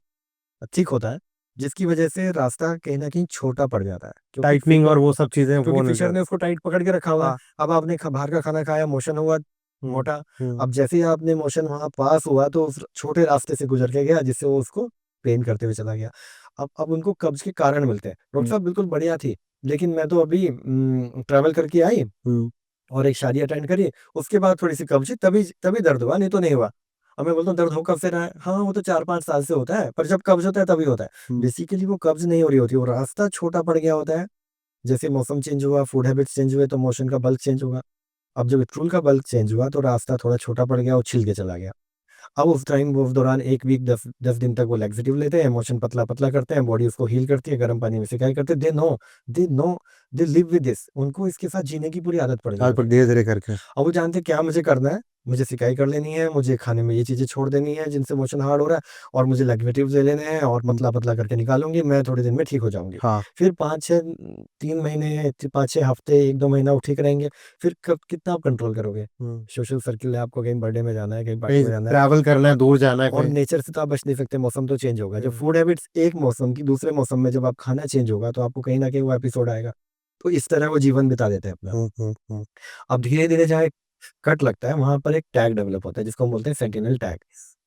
ठीक होता है, जिसकी वजह से रास्ता कहीं ना कहीं छोटा पड़ जाता है, टाइटनिंग और वो सब चीजें क्योंकि फिशर ने उसको टाइट पकड़ के रखा हुआ है। अब आपने बाहर का खाना खाया, मोशन हुआ मोटा, अब जैसे ही आपने मोशन वहां पास हुआ तो उस छोटे रास्ते से गुजर के गया, जिससे वो उसको पेन करते हुए चला गया। अब उनको कब्ज के कारण मिलते हैं। डॉक्टर साहब बिल्कुल बढ़िया थी, लेकिन मैं तो अभी ट्रैवल करके आई और एक शादी अटेंड करी, उसके बाद थोड़ी सी कब्ज, तभी तभी दर्द हुआ, नहीं तो नहीं हुआ। अब मैं बोलता हूँ दर्द हो कब से रहा है, हाँ वो तो 4-5 साल से होता है, पर जब कब्ज होता है तभी होता है। बेसिकली वो कब्ज नहीं हो रही होती, वो रास्ता छोटा पड़ गया होता है। जैसे मौसम चेंज हुआ, फूड हैबिट्स चेंज हुए, तो मोशन का बल्क चेंज होगा। अब जब स्टूल का बल्क चेंज हुआ तो रास्ता थोड़ा छोटा पड़ गया और छिल के चला गया। अब उस टाइम वो उस दौरान 1 वीक 10 दिन तक वो लैक्सेटिव लेते हैं, मोशन पतला पतला करते हैं, बॉडी उसको हील करती है, गर्म पानी में सिकाई करते हैं। दे लिव विद दिस, उनको इसके साथ जीने की पूरी आदत पड़ गई। धीरे धीरे करके अब वो जानते क्या मुझे करना है, मुझे सिकाई कर लेनी है, मुझे खाने में ये चीजें छोड़ देनी है जिनसे मोशन हार्ड हो रहा है, और मुझे लैक्सेटिव ले लेने हैं, और पतला पतला करके निकालूंगी, मैं थोड़े दिन में ठीक हो जाऊंगी। फिर 5-6 3 महीने 5-6 हफ्ते 1-2 महीना वो ठीक रहेंगे। फिर कितना आप कंट्रोल करोगे, सोशल सर्किल है, आपको कहीं बर्थडे में जाना है, कहीं पार्टी में जाना है, ट्रैवल करना है, दूर जाना है, और नेचर से तो आप बच नहीं सकते, मौसम तो चेंज होगा। जब फूड हैबिट्स एक मौसम की दूसरे मौसम में जब आप खाना चेंज होगा, तो आपको कहीं ना कहीं वो एपिसोड आएगा। तो इस तरह वो जीवन बिता देते हैं अपना। अब धीरे धीरे जहाँ एक कट लगता है, वहां पर एक टैग डेवलप होता है, जिसको हम बोलते हैं सेंटिनल टैग।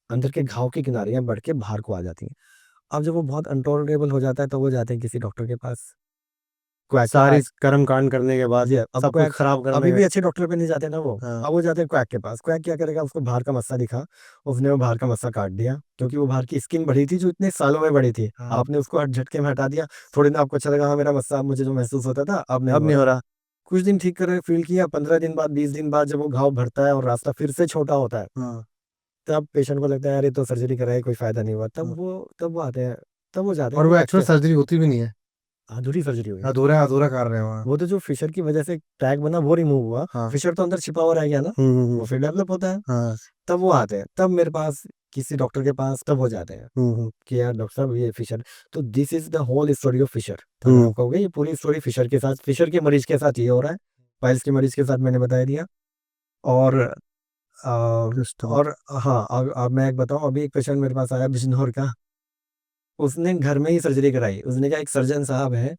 अंदर के घाव की किनारियां बढ़ के बाहर को आ जाती हैं। अब जब वो बहुत अनटॉलरेबल हो जाता है तो वो जाते हैं किसी डॉक्टर के पास। सारी कर्म कांड करने के बाद सब कुछ खराब करने अभी भी अच्छे डॉक्टर पे नहीं जाते ना वो। अब वो जाते हैं क्वैक के पास। क्वैक क्या करेगा, उसको बाहर का मस्सा दिखा, उसने वो बाहर का मस्सा काट दिया, क्योंकि वो बाहर की स्किन बढ़ी थी जो इतने सालों में बढ़ी थी, आपने उसको झटके में हटा दिया। थोड़ी दिन आपको अच्छा लगा, हाँ मेरा मस्सा मुझे जो महसूस होता था अब नहीं हो रहा। कुछ दिन ठीक कर फील किया, 15 दिन बाद 20 दिन बाद जब वो घाव भरता है और रास्ता फिर से छोटा होता है, तब पेशेंट को लगता है यार ये तो सर्जरी कराए कोई फायदा नहीं हुआ। तब वो आते हैं, तब वो जाते हैं। और वो एक्चुअल सर्जरी होती भी नहीं है, अधूरी सर्जरी हुई, अधूरा अधूरा कर रहे हैं वहाँ। वो तो जो फिशर की वजह से टैग बना वो रिमूव हुआ, फिशर तो अंदर छिपा हुआ रह गया ना, वो फिर डेवलप होता है। तब वो आते हैं, तब मेरे पास किसी डॉक्टर के पास तब हो जाते हैं कि यार डॉक्टर साहब ये फिशर। तो this is the whole story of fissure. कहोगे ये पूरी स्टोरी फिशर के साथ, फिशर के मरीज के साथ ये हो रहा है, पाइल्स के मरीज के साथ मैंने बता दिया। और हाँ, अब मैं एक बताऊं, अभी एक पेशेंट मेरे पास आया बिजनौर का, उसने घर में ही सर्जरी कराई। उसने कहा एक सर्जन साहब है,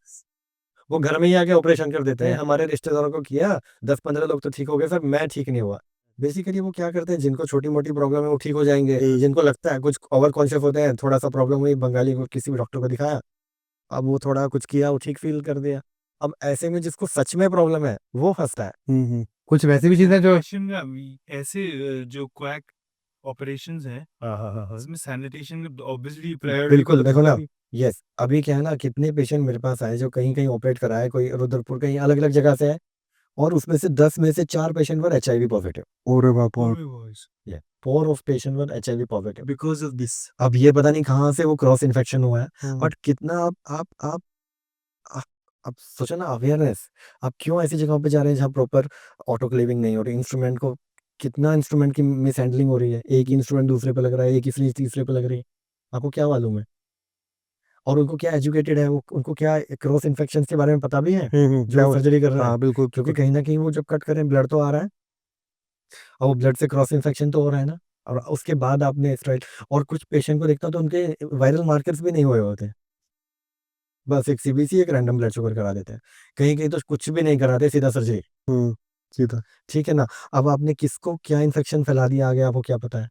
वो घर में ही आके ऑपरेशन कर देते हैं, हमारे रिश्तेदारों को किया, 10-15 लोग तो ठीक हो गए सर, मैं ठीक नहीं हुआ। बेसिकली वो क्या करते हैं, जिनको छोटी मोटी प्रॉब्लम है वो ठीक हो जाएंगे, जिनको लगता है कुछ ओवर कॉन्शियस होते हैं, थोड़ा सा प्रॉब्लम हुई, बंगाली को किसी भी डॉक्टर को दिखाया, अब वो थोड़ा कुछ किया, वो ठीक फील कर दिया। अब ऐसे में जिसको सच में प्रॉब्लम है वो फंसता है। कुछ वैसी भी चीजें जो ऐसे जो क्वैक ऑपरेशंस हैं, इसमें सैनिटेशन ऑब्वियसली बिल्कुल, देखो ना, यस, अभी क्या है ना, कितने पेशेंट मेरे पास आए जो कहीं कहीं ऑपरेट कराए, कोई रुद्रपुर कहीं अलग अलग जगह से है, और उसमें से 10 में से 4 पेशेंट पर HIV पॉजिटिव। ओरे बाप, 4 of patient were HIV positive because of this. अब ये पता नहीं कहाँ से वो क्रॉस इन्फेक्शन हुआ है बट कितना आप सोचो ना अवेयरनेस आप क्यों ऐसी जगहों पे जा रहे हैं जहाँ प्रॉपर ऑटोक्लेविंग नहीं हो रही इंस्ट्रूमेंट को कितना इंस्ट्रूमेंट की मिस हैंडलिंग हो रही है एक इंस्ट्रूमेंट दूसरे पे लग रहा है एक ही तीसरे पे लग रही है आपको क्या मालूम है और उनको क्या एजुकेटेड है वो उनको क्या क्रॉस इन्फेक्शन के बारे में पता भी है जो सर्जरी कर रहा है बिल्कुल क्योंकि कहीं ना कहीं वो जब कट करें ब्लड तो आ रहा है और वो ब्लड से क्रॉस इन्फेक्शन तो हो रहा है ना और उसके बाद आपने स्टेरॉइड और कुछ पेशेंट को देखता हूँ तो उनके वायरल मार्कर्स भी नहीं हुए होते हैं बस एक सीबीसी एक रैंडम ब्लड शुगर करा देते हैं कहीं कहीं तो कुछ भी नहीं कराते सीधा सर्जरी सीधा ठीक है ना अब आपने किसको क्या इन्फेक्शन फैला दिया आगे आपको क्या पता है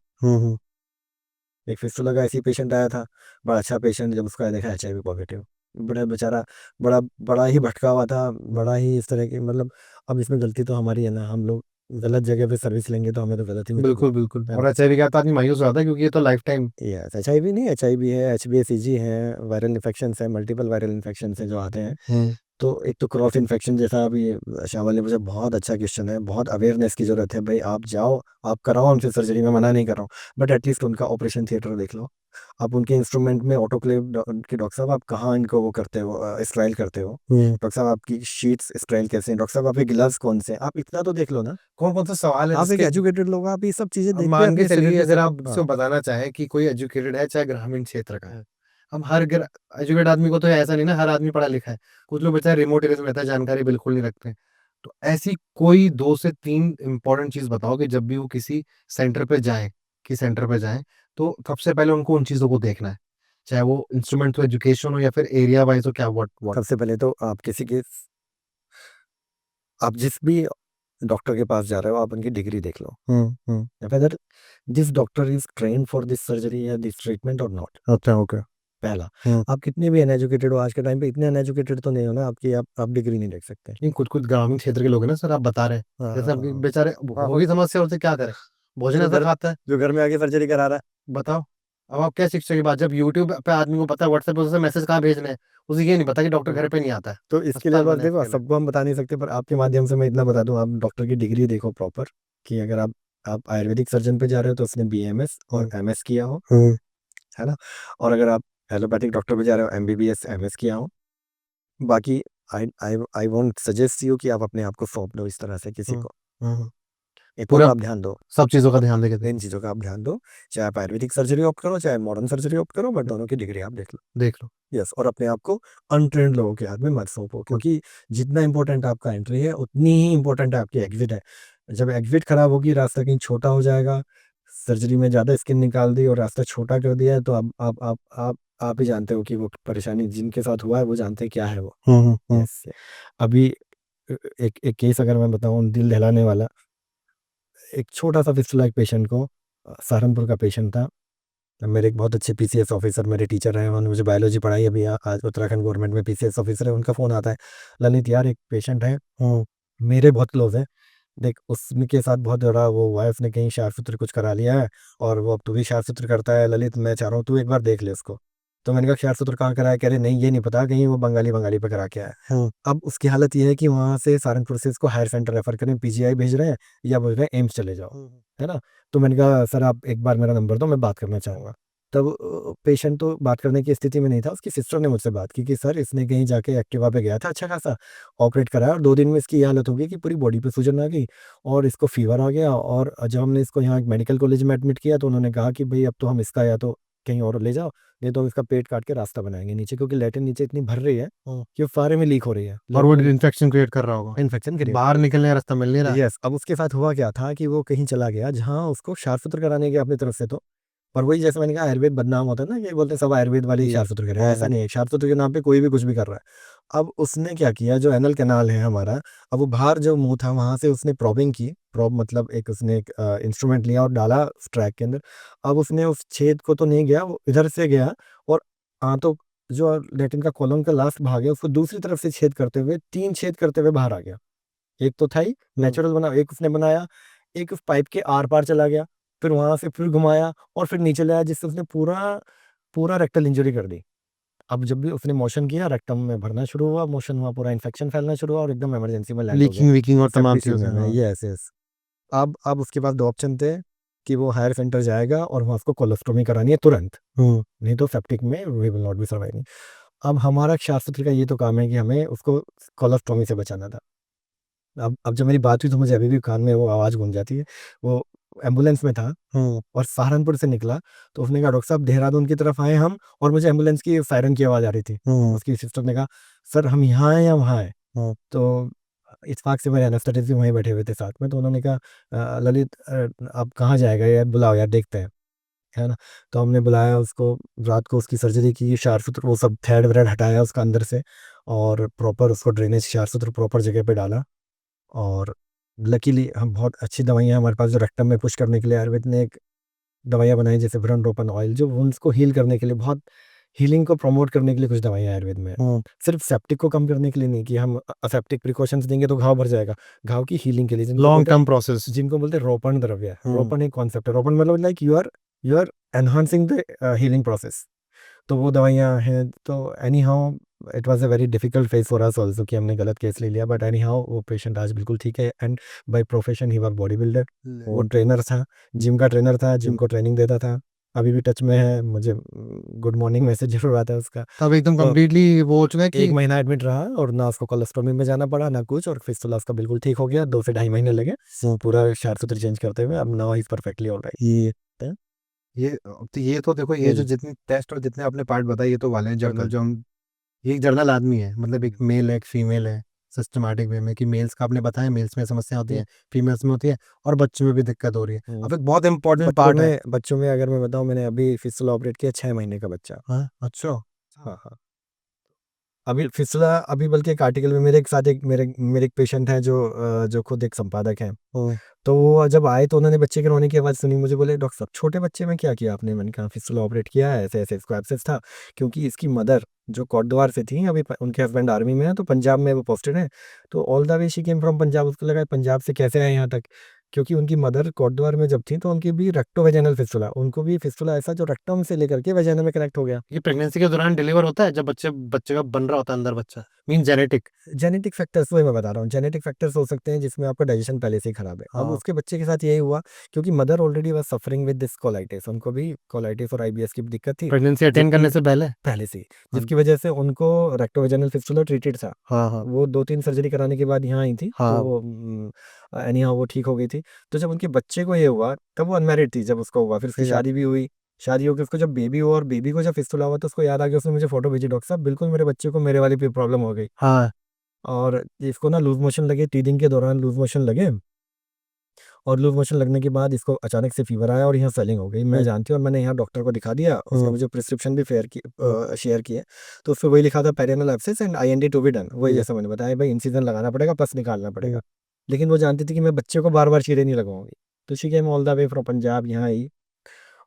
एक फिस्टुला का ऐसी पेशेंट आया था बड़ा अच्छा पेशेंट जब उसका देखा HIV पॉजिटिव बड़ा बेचारा बड़ा बड़ा ही भटका हुआ था बड़ा ही इस तरह की मतलब अब इसमें गलती तो हमारी है ना हम लोग गलत जगह पे सर्विस लेंगे तो हमें तो गलत ही बिल्कुल बिल्कुल और HIV का तो आदमी मायूस हो जाता है क्योंकि ये तो लाइफ टाइम यस HIV नहीं HIV है HbA-CG है वायरल इन्फेक्शन है मल्टीपल वायरल इन्फेक्शन है जो आते हैं तो एक तो क्रॉस इन्फेक्शन जैसा अभी शावल ने मुझे बहुत अच्छा क्वेश्चन है बहुत अवेयरनेस की जरूरत है भाई आप जाओ आप कराओ उनसे सर्जरी में मना नहीं कर रहा हूँ बट एटलीस्ट उनका ऑपरेशन थिएटर देख लो आप उनके इंस्ट्रूमेंट में ऑटोक्लेव के डॉक्टर साहब आप कहाँ इनको वो करते हो स्ट्राइल करते हो डॉक्टर साहब आपकी शीट्स स्ट्राइल कैसे हैं डॉक्टर साहब आपके ग्लव्स कौन से हैं आप इतना तो देख लो ना कौन कौन सा सवाल है आप एक जिसके एजुकेटेड लोग आप ये सब चीजें अब देखते मान अपने के चलिए शरीर अगर से आप इसको बताना चाहें कि कोई एजुकेटेड है चाहे ग्रामीण क्षेत्र का है अब हर एजुकेटेड आदमी को तो ऐसा नहीं ना हर आदमी पढ़ा लिखा है कुछ लोग बेचारे रिमोट एरिया में रहता है जानकारी बिल्कुल नहीं रखते तो ऐसी कोई 2 से 3 इंपॉर्टेंट चीज बताओ कि जब भी वो किसी सेंटर पे जाए तो सबसे पहले उनको उन चीजों को देखना है चाहे वो इंस्ट्रूमेंट हो एजुकेशन हो या फिर एरिया वाइज हो क्या व्हाट सबसे पहले तो आप किसी के आप जिस भी डॉक्टर के पास जा रहे हो आप उनकी डिग्री देख लो whether this doctor is train for this surgery या दिस ट्रीटमेंट और नॉट अच्छा ओके पहला आप कितने भी अनएजुकेटेड हो आज के टाइम पे इतने अनएजुकेटेड तो नहीं हो ना आपकी आप डिग्री नहीं देख सकते नहीं कुछ कुछ ग्रामीण क्षेत्र के लोग हैं ना सर आप बता रहे हैं जैसे अब बेचारे होगी समस्या उससे क्या करें भोजन ऐसा खाता है जो घर में आके सर्जरी करा रहा है बताओ अब आप क्या शिक्षा की बात जब यूट्यूब पे आदमी को पता है व्हाट्सएप पे उसे मैसेज कहाँ भेजने हैं उसे ये नहीं पता कि डॉक्टर घर पे नहीं आता है तो इसके लिए अस्पताल बस बने देखो इसके लिए। सबको हम बता नहीं सकते पर आपके माध्यम से मैं इतना बता दूं आप डॉक्टर की डिग्री देखो प्रॉपर कि अगर आप आयुर्वेदिक सर्जन पे जा रहे हो तो उसने BMS और MS किया हो है ना और अगर आप एलोपैथिक डॉक्टर पे जा रहे हो MBBS MS किया हो बाकी आई वोंट सजेस्ट यू कि आप अपने आप को सौंप दो इस तरह से किसी को पूरा आप ध्यान दो सब चीजों का ध्यान देके इन चीजों का आप ध्यान दो चाहे आप आयुर्वेदिक सर्जरी ऑप्ट करो चाहे मॉडर्न सर्जरी ऑप्ट करो बट दोनों की डिग्री आप देख लो यस और अपने आप को अनट्रेंड लोगों के हाथ में मत सौंपो क्योंकि जितना इंपॉर्टेंट आपका एंट्री है उतनी ही इंपॉर्टेंट आपकी एग्जिट है जब एग्जिट खराब होगी रास्ता कहीं छोटा हो जाएगा सर्जरी में ज्यादा स्किन निकाल दी और रास्ता छोटा कर दिया है तो आप ही जानते हो कि वो परेशानी जिनके साथ हुआ है वो जानते हैं क्या है वो Yes. अभी एक केस अगर मैं बताऊं दिल दहलाने वाला एक छोटा सा फिस्टुला एक पेशेंट को सहारनपुर का पेशेंट था मेरे एक बहुत अच्छे PCS ऑफिसर मेरे टीचर हैं उन्होंने मुझे बायोलॉजी पढ़ाई अभी आज उत्तराखंड गवर्नमेंट में PCS ऑफिसर है उनका फ़ोन आता है ललित यार एक पेशेंट है मेरे बहुत क्लोज है देख उसके साथ बहुत बड़ा वो हुआ है उसने कहीं शारसूत्र कुछ करा लिया है और वो अब तू भी शारसूत्र करता है ललित मैं चाह रहा हूँ तू एक बार देख ले उसको तो मैंने कहा शारसूत्र कहाँ कराया कह रहे नहीं ये नहीं पता कहीं वो बंगाली पे करा के आया अब उसकी हालत ये है कि वहाँ से सहारनपुर से इसको हायर सेंटर रेफर करें PGI भेज रहे हैं या बोल रहे हैं एम्स चले जाओ है ना तो मैंने कहा सर आप एक बार मेरा नंबर दो मैं बात करना चाहूँगा तब पेशेंट तो बात करने की स्थिति में नहीं था उसकी सिस्टर ने मुझसे बात की कि सर इसने कहीं जाके एक्टिवा पे गया था अच्छा खासा ऑपरेट कराया और 2 दिन में इसकी ये हालत हो गई कि पूरी बॉडी पे सूजन आ गई और इसको फीवर आ गया और जब हमने इसको यहाँ मेडिकल कॉलेज में एडमिट किया तो उन्होंने कहा कि भाई अब तो हम इसका या तो कहीं और ले जाओ नहीं तो हम इसका पेट काट के रास्ता बनाएंगे नीचे क्योंकि लैटिन नीचे इतनी भर रही है कि फारे में लीक हो रही है और वो इन्फेक्शन क्रिएट कर रहा होगा इन्फेक्शन बाहर निकलने का रास्ता मिल नहीं रहा यस अब उसके साथ हुआ क्या था कि वो कहीं चला गया जहाँ उसको शारसूत्र कराने के अपनी तरफ से तो पर वही जैसे मैंने कहा आयुर्वेद बदनाम होता है ना कि बोलते हैं सब आयुर्वेद वाले ही शारसूत्र कर रहे हैं ऐसा नहीं है शारसूत्र के नाम पे कोई भी कुछ भी कर रहा है अब उसने क्या किया जो एनल कैनाल है हमारा अब वो बाहर जो मुंह था वहां से उसने प्रॉबिंग की प्रॉब मतलब एक उसने एक इंस्ट्रूमेंट लिया और डाला ट्रैक के अंदर अब उसने उस छेद को तो नहीं गया वो इधर से गया और आंतों जो लेटिन का कॉलम का लास्ट भाग है उसको दूसरी तरफ से छेद करते हुए 3 छेद करते हुए बाहर आ गया एक तो था ही नेचुरल बना एक उसने बनाया एक उस पाइप के आर पार चला गया फिर वहां से फिर घुमाया और फिर नीचे लाया जिससे उसने पूरा रेक्टल इंजरी कर दी अब जब भी उसने मोशन किया रेक्टम में भरना शुरू हुआ मोशन हुआ पूरा इन्फेक्शन फैलना शुरू हुआ और एकदम इमरजेंसी में लैंड हो गया लीकिंग वीकिंग और तमाम चीजें यस अब उसके पास 2 ऑप्शन थे कि वो हायर सेंटर जाएगा और वहाँ उसको कोलोस्टोमी करानी है तुरंत, नहीं तो सेप्टिक में we will not be surviving. अब हमारा शास्त्र का ये तो काम है कि हमें उसको कोलोस्टोमी से बचाना था। अब जब मेरी बात हुई तो मुझे अभी भी कान में वो आवाज़ गूंज जाती है। वो एम्बुलेंस में था और सहारनपुर से निकला, तो उसने कहा डॉक्टर साहब देहरादून की तरफ आए हम, और मुझे एम्बुलेंस की सायरन की आवाज़ आ रही थी। उसकी सिस्टर ने कहा सर हम यहाँ हैं या वहाँ हैं? तो इत्तेफाक से मेरे एनेस्थेटिस्ट भी वहीं बैठे हुए थे साथ में, तो उन्होंने कहा ललित अब कहाँ जाएगा यार, बुलाओ यार देखते हैं, है ना। तो हमने बुलाया उसको, रात को उसकी सर्जरी की, शारसूत्र वो सब थ्रेड व्रेड हटाया उसका अंदर से, और प्रॉपर उसको ड्रेनेज शारसूत्र प्रॉपर जगह पे डाला। और लकीली हम बहुत अच्छी दवाइयाँ हमारे पास जो रेक्टम में पुश करने के लिए आयुर्वेद ने एक दवाइयाँ बनाई, जैसे व्रण रोपण ऑयल, जो वुंड्स को हील करने के लिए, बहुत हीलिंग को प्रमोट करने के लिए कुछ दवाइयाँ आयुर्वेद में है। सिर्फ सेप्टिक को कम करने के लिए नहीं कि हम असेप्टिक प्रिकॉशंस देंगे तो घाव भर जाएगा, घाव की हीलिंग के लिए, लॉन्ग टर्म प्रोसेस। जिनको बोलते हैं रोपण द्रव्य। रोपण एक कॉन्सेप्ट है, रोपण मतलब like you are enhancing the healing process. तो वो दवाइयाँ हैं। तो anyhow it was a very difficult phase for us also कि हमने गलत केस ले लिया, बट एनी हाउ वो पेशेंट आज बिल्कुल ठीक है, and by profession he was body builder. वो ट्रेनर था, जिम का ट्रेनर था, जिम को ट्रेनिंग देता था, अभी भी टच में है, मुझे गुड मॉर्निंग मैसेज जरूर आता है उसका। तब एकदम तो कंप्लीटली वो हो चुका है कि 1 महीना एडमिट रहा, और ना उसको कोलोस्टोमी में जाना पड़ा ना कुछ, और फिस्टुला उसका बिल्कुल ठीक हो गया। 2 से ढाई महीने लगे पूरा शारसूत्र चेंज करते हुए। अब now he is perfectly alright. ये तो देखो, ये जो जितने टेस्ट और जितने आपने पार्ट बताए, ये तो वाले हैं जर्नल जो हम, ये एक जर्नल आदमी है, मतलब एक मेल है एक फीमेल है, सिस्टमैटिक वे में कि मेल्स का आपने बताया, मेल्स में समस्या होती है, फीमेल्स में होती है, और बच्चों में भी दिक्कत हो रही है। अब एक बहुत इंपॉर्टेंट पार्ट है। बच्चों में अगर मैं बताऊं, मैंने अभी फिस्टुला ऑपरेट किया 6 महीने का बच्चा। अच्छा। हाँ हाँ, अभी फिस्टुला, अभी बल्कि एक आर्टिकल में मेरे एक साथ एक मेरे एक पेशेंट है जो खुद एक संपादक हैं। तो वो जब आए तो उन्होंने बच्चे के रोने की आवाज़ सुनी, मुझे बोले डॉक्टर साहब छोटे बच्चे में क्या किया आपने? मैंने कहा फिस्टुला ऑपरेट किया है, ऐसे ऐसे इसको एब्सेस था, क्योंकि इसकी मदर जो कोटद्वार से थी, अभी उनके हस्बैंड आर्मी में है, तो पंजाब में वो पोस्टेड है। तो all the way she came from Punjab, उसको लगा पंजाब से कैसे आए यहाँ तक, क्योंकि उनकी मदर कोटद्वार में जब थी तो उनकी भी रेक्टोवेजाइनल फिस्टुला, उनको भी फिस्टुला ऐसा जो रेक्टम से लेकर के वेजाइना में कनेक्ट हो गया। ये प्रेगनेंसी के दौरान डिलीवर होता है, जब बच्चे का बन रहा होता है अंदर बच्चा, मीन जेनेटिक फैक्टर्स, वही मैं बता रहा हूँ, जेनेटिक फैक्टर्स हो सकते हैं जिसमें आपका डाइजेशन पहले से ही खराब है। अब उसके बच्चे के साथ यही हुआ, क्योंकि mother already was suffering with this colitis, उनको भी कोलाइटिस और आईबीएस की दिक्कत थी प्रेगनेंसी अटेंड करने से पहले से, जिसकी वजह से उनको रेक्टोवेजाइनल फिस्टुला ट्रीटेड था। वो 2-3 सर्जरी कराने के बाद यहाँ आई थी, तो एनी हाउ वो ठीक हो गई थी। तो जब उनके बच्चे को ये हुआ, तब वो अनमैरिड थी जब उसको हुआ, फिर उसकी शादी भी हुई, शादी होकर उसको जब बेबी हुआ, और बेबी को जब फिस्टुला हुआ तो उसको याद आ गया, उसने मुझे फोटो भेजी, डॉक्टर साहब बिल्कुल मेरे बच्चे को मेरे वाली प्रॉब्लम हो गई। और इसको ना लूज मोशन लगे, टीदिंग के दौरान लूज मोशन लगे, और लूज मोशन लगने के बाद इसको अचानक से फीवर आया और यहाँ स्वेलिंग हो गई। मैं जानती हूँ, और मैंने यहाँ डॉक्टर को दिखा दिया, उसने मुझे प्रिस्क्रिप्शन भी शेयर की है। तो उसमें वही लिखा था perineal abscess and IND to be done, वही जैसा मैंने बताया, भाई इंसिजन लगाना पड़ेगा, पस निकालना पड़ेगा। लेकिन वो जानती थी कि मैं बच्चे को बार बार चीरे नहीं लगाऊंगी, तो she came all the way from Punjab यहाँ आई।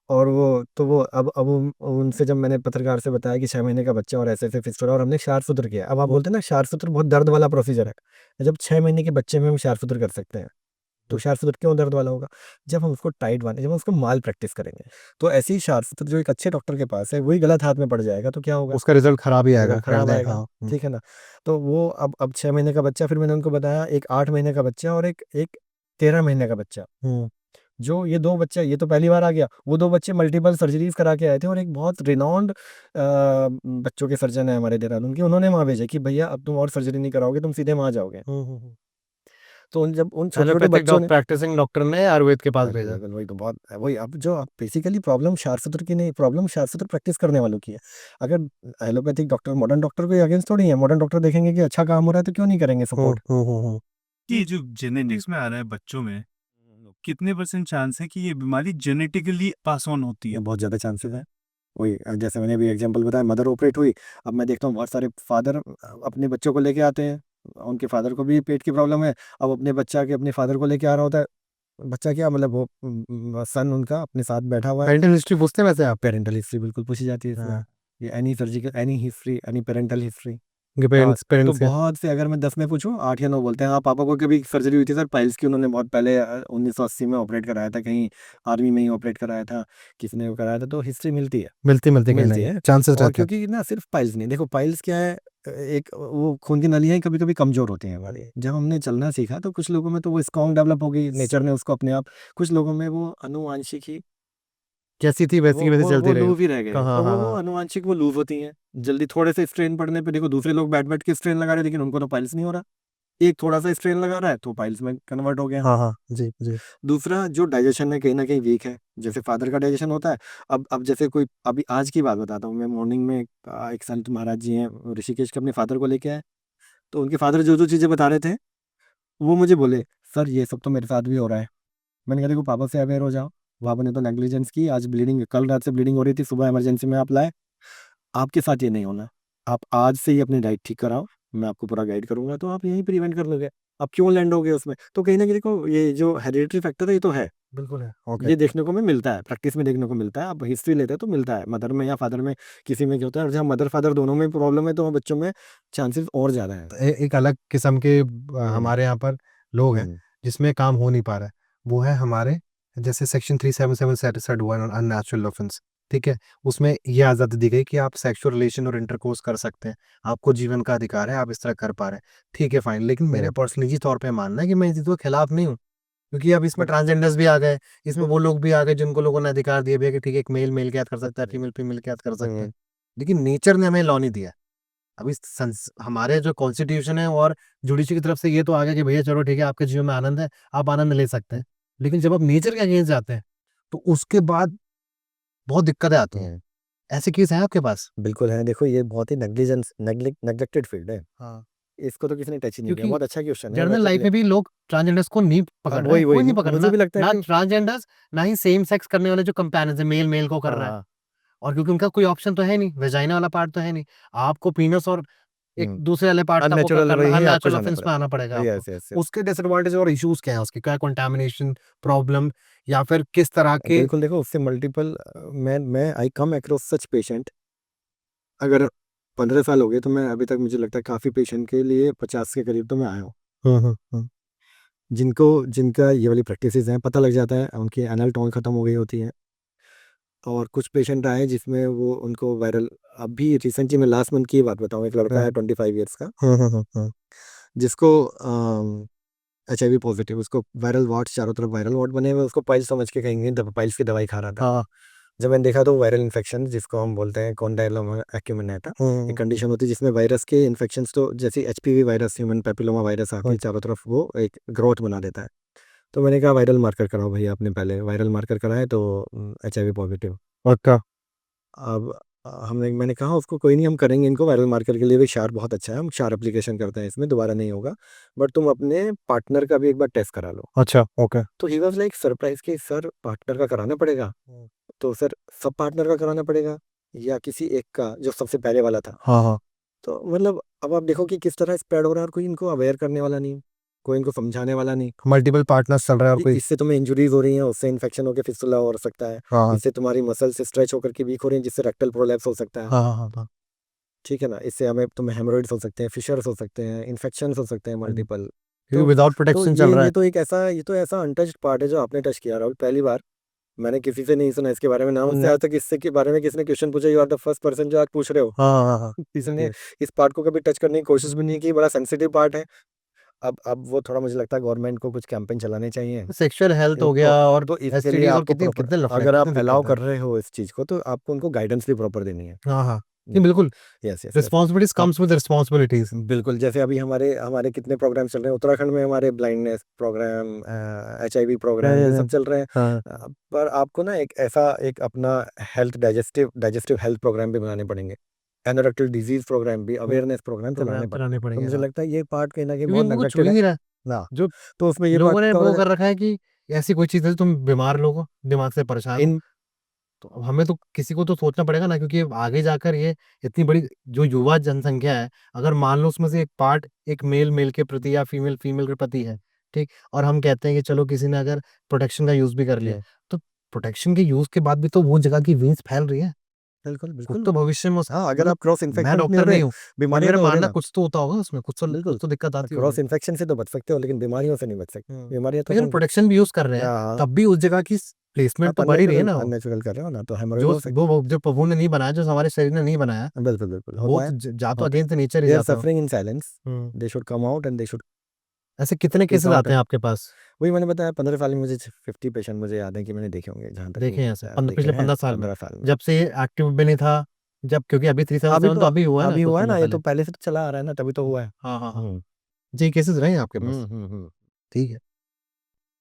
और वो उनसे जब मैंने पत्रकार से बताया कि 6 महीने का बच्चा और ऐसे ऐसे फिस्टुला, और हमने क्षार सूत्र किया। अब आप बोलते हैं ना क्षार सूत्र बहुत दर्द वाला प्रोसीजर है, जब 6 महीने के बच्चे में हम क्षार सूत्र कर सकते हैं, तो क्षार सूत्र क्यों दर्द वाला होगा? जब हम उसको टाइट बांधे, जब हम उसको माल प्रैक्टिस करेंगे, तो ऐसे ही क्षार सूत्र जो एक अच्छे डॉक्टर के पास है, वही गलत हाथ में पड़ जाएगा तो क्या होगा? उसका रिजल्ट खराब ही आएगा, खराब आएगा, ठीक है ना। तो वो अब 6 महीने का बच्चा, फिर मैंने उनको बताया एक 8 महीने का बच्चा और एक 13 महीने का बच्चा, जो ये 2 बच्चे, ये तो पहली बार आ गया, वो 2 बच्चे मल्टीपल सर्जरीज करा के आए थे, और एक बहुत रिनाउंड बच्चों के सर्जन है हमारे देहरादून के, उन्होंने वहाँ भेजा कि भैया अब तुम और सर्जरी नहीं कराओगे, तुम सीधे वहाँ जाओगे। तो जब उन छोटे छोटे बच्चों ने प्रैक्टिसिंग डॉक्टर ने आयुर्वेद के पास भेजा। वही तो बहुत वही, अब जो बेसिकली प्रॉब्लम क्षार सूत्र की नहीं, प्रॉब्लम क्षार सूत्र प्रैक्टिस करने वालों की है। अगर एलोपैथिक डॉक्टर मॉडर्न डॉक्टर को अगेंस्ट थोड़ी है, मॉडर्न डॉक्टर देखेंगे कि अच्छा काम हो रहा है तो क्यों नहीं करेंगे सपोर्ट। कि जो जेनेटिक्स में आ रहा है बच्चों में, कितने % चांस है कि ये बीमारी जेनेटिकली पास ऑन होती है? बहुत ज़्यादा चांसेस है। वही जैसे मैंने अभी एग्जांपल बताया, मदर ऑपरेट हुई, अब मैं देखता हूँ बहुत सारे फादर अपने बच्चों को लेके आते हैं, उनके फादर को भी पेट की प्रॉब्लम है, अब अपने बच्चा के अपने फादर को लेके आ रहा होता है, बच्चा क्या मतलब वो सन उनका अपने साथ बैठा हुआ है। पेरेंटल हिस्ट्री पूछते हैं वैसे आप? पेरेंटल हिस्ट्री बिल्कुल पूछी जाती है इसमें, ये any surgical, any history, any parental history, उनके हाँ, पेरेंट्स तो पेरेंट्स के बहुत से, अगर मैं 10 में पूछूं 8 या 9 बोलते हैं हाँ पापा को कभी सर्जरी हुई थी सर पाइल्स की, उन्होंने बहुत पहले 1980 में ऑपरेट कराया था, कहीं आर्मी में ही ऑपरेट कराया था, किसी ने कराया था, तो हिस्ट्री मिलती है मिलती कहीं ना मिलती कहीं है। चांसेस और रहते हैं। क्योंकि ना सिर्फ पाइल्स नहीं, देखो पाइल्स क्या है, एक वो खून की नलियाँ कभी कभी कमजोर होती हैं हमारी, जब हमने चलना सीखा तो कुछ लोगों में तो वो स्ट्रॉन्ग डेवलप हो गई, नेचर ने उसको अपने आप, कुछ लोगों में वो आनुवांशिक ही जैसी थी वैसी की वैसी वो चलती रहेगी। लूज ही रह गए, हाँ तो हाँ वो हाँ। आनुवांशिक वो लूज होती हैं जल्दी, थोड़े से स्ट्रेन पड़ने पे, देखो दूसरे लोग बैठ बैठ के स्ट्रेन लगा रहे हैं लेकिन उनको तो पाइल्स नहीं हो रहा, एक थोड़ा सा स्ट्रेन लगा रहा है तो पाइल्स में कन्वर्ट हो गया। हाँ हाँ जी जी। दूसरा जो डाइजेशन है कहीं ना कहीं वीक है, जैसे फादर का डाइजेशन होता है, अब जैसे कोई, अभी आज की बात बताता हूँ मैं, मॉर्निंग में एक संत महाराज जी हैं ऋषिकेश के, अपने फादर को लेके आए, तो उनके फादर जो जो चीज़ें बता रहे थे वो मुझे बोले सर ये सब तो मेरे साथ भी हो रहा है। मैंने कहा देखो पापा से अवेयर हो जाओ, पापा ने तो नेग्लिजेंस की, आज ब्लीडिंग, कल रात से ब्लीडिंग हो रही थी, सुबह इमरजेंसी में आप लाए, आपके साथ ये नहीं होना, आप आज से ही अपनी डाइट ठीक कराओ, मैं आपको पूरा गाइड करूंगा, तो आप यहीं प्रिवेंट कर लोगे। आप क्यों लैंड हो गए उसमें, तो कहीं ना कहीं देखो ये जो हेरिडिटरी फैक्टर है ये तो है, बिल्कुल है। ओके। ये देखने को में मिलता है, प्रैक्टिस में देखने को मिलता है, आप हिस्ट्री लेते हैं तो मिलता है, मदर में या फादर में किसी में क्या होता है, और जहाँ मदर फादर दोनों में प्रॉब्लम है तो बच्चों में चांसेस और ज्यादा है। एक अलग किस्म के हम्म हमारे यहाँ पर लोग हैं हम्म जिसमें काम हो नहीं पा रहा है, वो है हमारे जैसे सेक्शन 377 सेटिस्फाइड हुआ अननेचुरल ऑफेंस। ठीक है, उसमें ये आज़ादी दी गई कि आप सेक्सुअल रिलेशन और इंटरकोर्स कर सकते हैं, आपको जीवन का अधिकार है, आप इस तरह कर पा रहे हैं। ठीक है फाइन, लेकिन मेरे पर्सनल निजी तौर पे मानना है कि मैं इस चीज़ के खिलाफ नहीं हूँ, क्योंकि अब इसमें ट्रांसजेंडर्स भी आ गए, इसमें वो लोग भी आ गए जिनको लोगों ने अधिकार दिए भी है कि ठीक है एक मेल मेल के साथ कर सकता है, फीमेल फीमेल के साथ कर सकता है, लेकिन नेचर ने हमें लॉ नहीं दिया। अभी हमारे जो कॉन्स्टिट्यूशन है और जुडिशरी की तरफ से ये तो आ गया कि भैया चलो ठीक है आपके जीवन में आनंद है, आप आनंद ले सकते हैं, लेकिन जब आप नेचर के अगेंस्ट जाते हैं तो उसके बाद बहुत दिक्कतें आती हैं। ऐसे केस हैं आपके पास? बिल्कुल है, देखो ये बहुत ही नेग्लिजेंस नेग्लेक्टेड फील्ड है, हाँ, इसको तो किसी ने टच ही नहीं किया, क्योंकि बहुत अच्छा क्वेश्चन है जनरल लाइफ में भी लोग ट्रांसजेंडर्स को नहीं पकड़ रहे वही हैं, कोई वही नहीं पकड़ मुझे रहा, भी लगता है ना कि ट्रांसजेंडर्स ना ही सेम सेक्स करने वाले जो कंपैरिजन मेल मेल को कर रहा है, हाँ और क्योंकि उनका कोई ऑप्शन तो है नहीं, वेजाइना वाला पार्ट तो है नहीं, आपको पीनस और एक दूसरे वाले पार्ट का वो अननेचुरल करना वही आपको अननेचुरल जाना ऑफेंस में आना पड़ेगा पड़ेगा, आपको। Yes yes. उसके डिसएडवांटेज और इश्यूज क्या है, उसके क्या कंटामिनेशन प्रॉब्लम, या फिर किस तरह के? बिल्कुल देखो उससे मल्टीपल, मैं आई कम अक्रॉस सच पेशेंट, अगर 15 साल हो गए तो मैं अभी तक, मुझे लगता है काफ़ी पेशेंट के लिए 50 के करीब तो मैं आया हूँ, जिनको जिनका ये वाली प्रैक्टिसेस हैं, पता लग जाता है, उनकी एनल टोन ख़त्म हो गई होती है, और कुछ पेशेंट आए जिसमें वो उनको वायरल, अभी रिसेंटली मैं लास्ट मंथ की बात बताऊँ, एक लड़का है 25 ईयर्स का, जिसको HIV पॉजिटिव, उसको वायरल वार्ड्स, चारों तरफ वायरल वार्ड बने हुए, उसको पाइल्स समझ के कहीं पाइल्स की दवाई खा रहा था। जब मैंने देखा तो वायरल इन्फेक्शन, जिसको हम बोलते हैं कॉन्डाइलोमा एक्यूमिनेटा, एक कंडीशन होती है जिसमें वायरस के इन्फेक्शंस, तो जैसे HPV virus, human papilloma virus आके चारों तरफ वो एक ग्रोथ बना देता है। तो मैंने कहा वायरल मार्कर कराओ भैया, आपने पहले वायरल मार्कर कराए तो HIV पॉजिटिव। पक्का। अब मैंने कहा उसको कोई नहीं, हम करेंगे इनको वायरल मार्कर के लिए भी क्षार बहुत अच्छा है, हम क्षार एप्लीकेशन करते हैं, इसमें दोबारा नहीं होगा, बट तुम अपने पार्टनर का भी एक बार टेस्ट करा लो। अच्छा ओके। तो ही वॉज लाइक सरप्राइज कि सर पार्टनर का कराना पड़ेगा, तो सर सब पार्टनर का कराना पड़ेगा या किसी एक का जो सबसे पहले वाला था। हाँ। तो मतलब अब आप देखो कि किस तरह स्प्रेड हो रहा है, और कोई इनको अवेयर करने वाला नहीं, कोई इनको समझाने वाला नहीं, मल्टीपल पार्टनर्स चल रहा है और कोई। इससे तुम्हें इंजुरीज हो रही हैं, उससे इन्फेक्शन होकर फिस्टुला हो सकता है, हाँ इससे तुम्हारी मसल्स स्ट्रेच होकर के वीक हो रही हैं, जिससे रेक्टल प्रोलैप्स हो सकता है, हाँ। ठीक है ना, इससे हमें तुम्हें हेमोरॉइड्स हो सकते हैं, फिशर्स हो सकते हैं, इन्फेक्शंस हो सकते हैं मल्टीपल। क्योंकि तो विदाउट तो प्रोटेक्शन चल रहा ये है। तो एक ऐसा, ये तो ऐसा अनटच्ड पार्ट है जो आपने टच किया राहुल, पहली बार मैंने किसी से नहीं सुना इसके बारे में, नाम से आज तक इससे के बारे में किसी ने क्वेश्चन पूछा, you are the first person जो आज पूछ रहे हो। हाँ। किसी ने इस पार्ट को कभी टच करने की कोशिश भी नहीं की, बड़ा सेंसिटिव पार्ट है। अब वो थोड़ा मुझे लगता है गवर्नमेंट को कुछ कैंपेन चलाने चाहिए, सेक्सुअल हेल्थ हो गया और तो इसके लिए एसटीडीज और आपको कितने कितने लफड़े अगर आप कितने अलाउ दिक्कत कर रहे हो इस चीज को, तो आपको उनको गाइडेंस भी प्रॉपर देनी है। है। हाँ नहीं बिल्कुल, yes yes. Responsibilities comes with responsibilities. बिल्कुल, जैसे अभी हमारे हमारे कितने प्रोग्राम चल रहे हैं उत्तराखंड में, हमारे ब्लाइंडनेस प्रोग्राम, HIV प्रोग्राम, ये सब चल रहे हैं। हाँ पर आपको ना एक ऐसा एक अपना हेल्थ डाइजेस्टिव हेल्थ प्रोग्राम भी बनाने पड़ेंगे, एनोरेक्टल डिजीज प्रोग्राम भी, अवेयरनेस प्रोग्राम चलाने चलाने पड़ेंगे। तो पड़ेगे मुझे हाँ, लगता है ये पार्ट कहीं ना कहीं क्योंकि बहुत उनको कुछ छू नेग्लेक्टेड ही है नहीं रहा है। ना, जो तो उसमें ये लोगों पार्ट ने कवर वो कर रखा है कि ऐसी कोई चीज है तुम बीमार लोग हो, दिमाग से परेशान हो, इन तो अब हमें तो किसी को तो सोचना पड़ेगा ना, क्योंकि आगे जाकर ये इतनी बड़ी जो युवा जनसंख्या है, अगर मान लो उसमें से एक पार्ट एक मेल मेल के प्रति या फीमेल फीमेल के प्रति है, ठीक, और हम कहते हैं कि चलो किसी ने अगर प्रोटेक्शन का यूज भी कर लिया, तो प्रोटेक्शन के यूज के बाद भी तो वो जगह की वीन्स फैल रही है। बिल्कुल, कुछ बिल्कुल। तो भविष्य में हाँ, अगर मतलब आप क्रॉस मैं इन्फेक्शन नहीं हो डॉक्टर रहे, नहीं हूँ, बीमारियाँ मगर तो हो रही मानना ना। कुछ तो होता होगा उसमें, कुछ बिल्कुल, तो दिक्कत आती होगी। क्रॉस इन्फेक्शन से तो बच सकते हो, लेकिन बीमारियों से नहीं बच सकते। बीमारियाँ तो लेकिन होंगी। प्रोटेक्शन भी यूज़ कर रहे हैं, हाँ, तब भी उस जगह की प्लेसमेंट आप तो बढ़ ही रही है ना वो। अननेचुरल कर रहे हो ना, तो हेमोरेज जो हो सकती वो जो प्रभु ने नहीं बनाया, जो हमारे शरीर ने नहीं बनाया, है। बिल्कुल, बिल्कुल, वो होता तो है, जा तो होता है। अगेंस्ट नेचर ही दे आर जाता हो। सफरिंग इन साइलेंस, हुँ। They should come out and they should ऐसे कितने स्पीक केसेस आउट आते हैं एंड आपके पास? वही मैंने बताया 15 साल में मुझे 50 पेशेंट मुझे याद है कि मैंने देखे होंगे, जहाँ तक देखे हैं ऐसे देखे पिछले हैं 15 साल में, 15 साल में। जब से ये एक्टिव भी नहीं था, जब क्योंकि अभी 377 तो अभी हुआ है ना अभी कुछ हुआ है समय ना, ये पहले। तो पहले से तो चला आ रहा है ना, तभी तो हुआ है। हाँ, हाँ, हाँ। हुँ, जी, केसेस रहे हैं आपके पास? हुँ, हुँ, हुँ, ठीक है।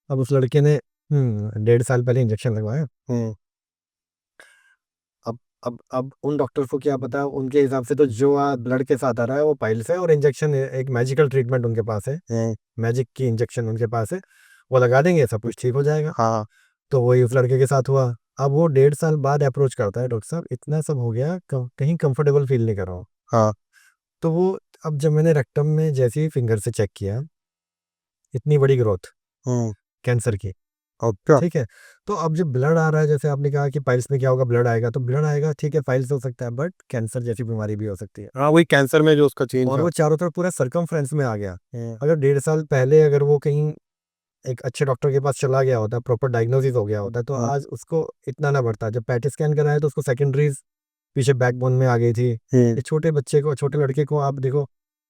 अब उस लड़के ने 1.5 साल पहले इंजेक्शन लगवाया। हुँ। अब उन डॉक्टर्स को क्या पता, उनके हिसाब से तो जो ब्लड के साथ आ रहा है वो पाइल्स है, और इंजेक्शन एक मैजिकल ट्रीटमेंट उनके पास है, मैजिक की इंजेक्शन उनके पास है, वो लगा देंगे सब कुछ ठीक हो जाएगा। हाँ, तो वही उस लड़के के साथ हुआ। अब वो 1.5 साल बाद अप्रोच करता है, डॉक्टर साहब इतना सब हो गया, कहीं कंफर्टेबल फील नहीं कर रहा हूँ। हाँ। तो वो अब जब मैंने रेक्टम में जैसे ही फिंगर से चेक किया, इतनी बड़ी ग्रोथ हुँ, कैंसर की, अच्छा। ठीक है। तो अब जब ब्लड आ रहा है, जैसे आपने कहा कि पाइल्स में क्या होगा, ब्लड आएगा, तो ब्लड आएगा ठीक है, पाइल्स हो सकता है, बट कैंसर जैसी बीमारी भी हो सकती है। हाँ, वही कैंसर में जो उसका चेंज और था। वो चारों तरफ पूरा सर्कमफ्रेंस में आ गया। हुँ, अगर 1.5 साल पहले अगर वो कहीं एक अच्छे डॉक्टर के पास चला गया होता, प्रॉपर डायग्नोसिस हो गया होता, तो हाँ। आज उसको इतना ना बढ़ता। जब पैट स्कैन कराया तो उसको सेकेंडरीज पीछे बैकबोन में आ गई थी। हुँ, एक छोटे बच्चे को, छोटे लड़के को आप देखो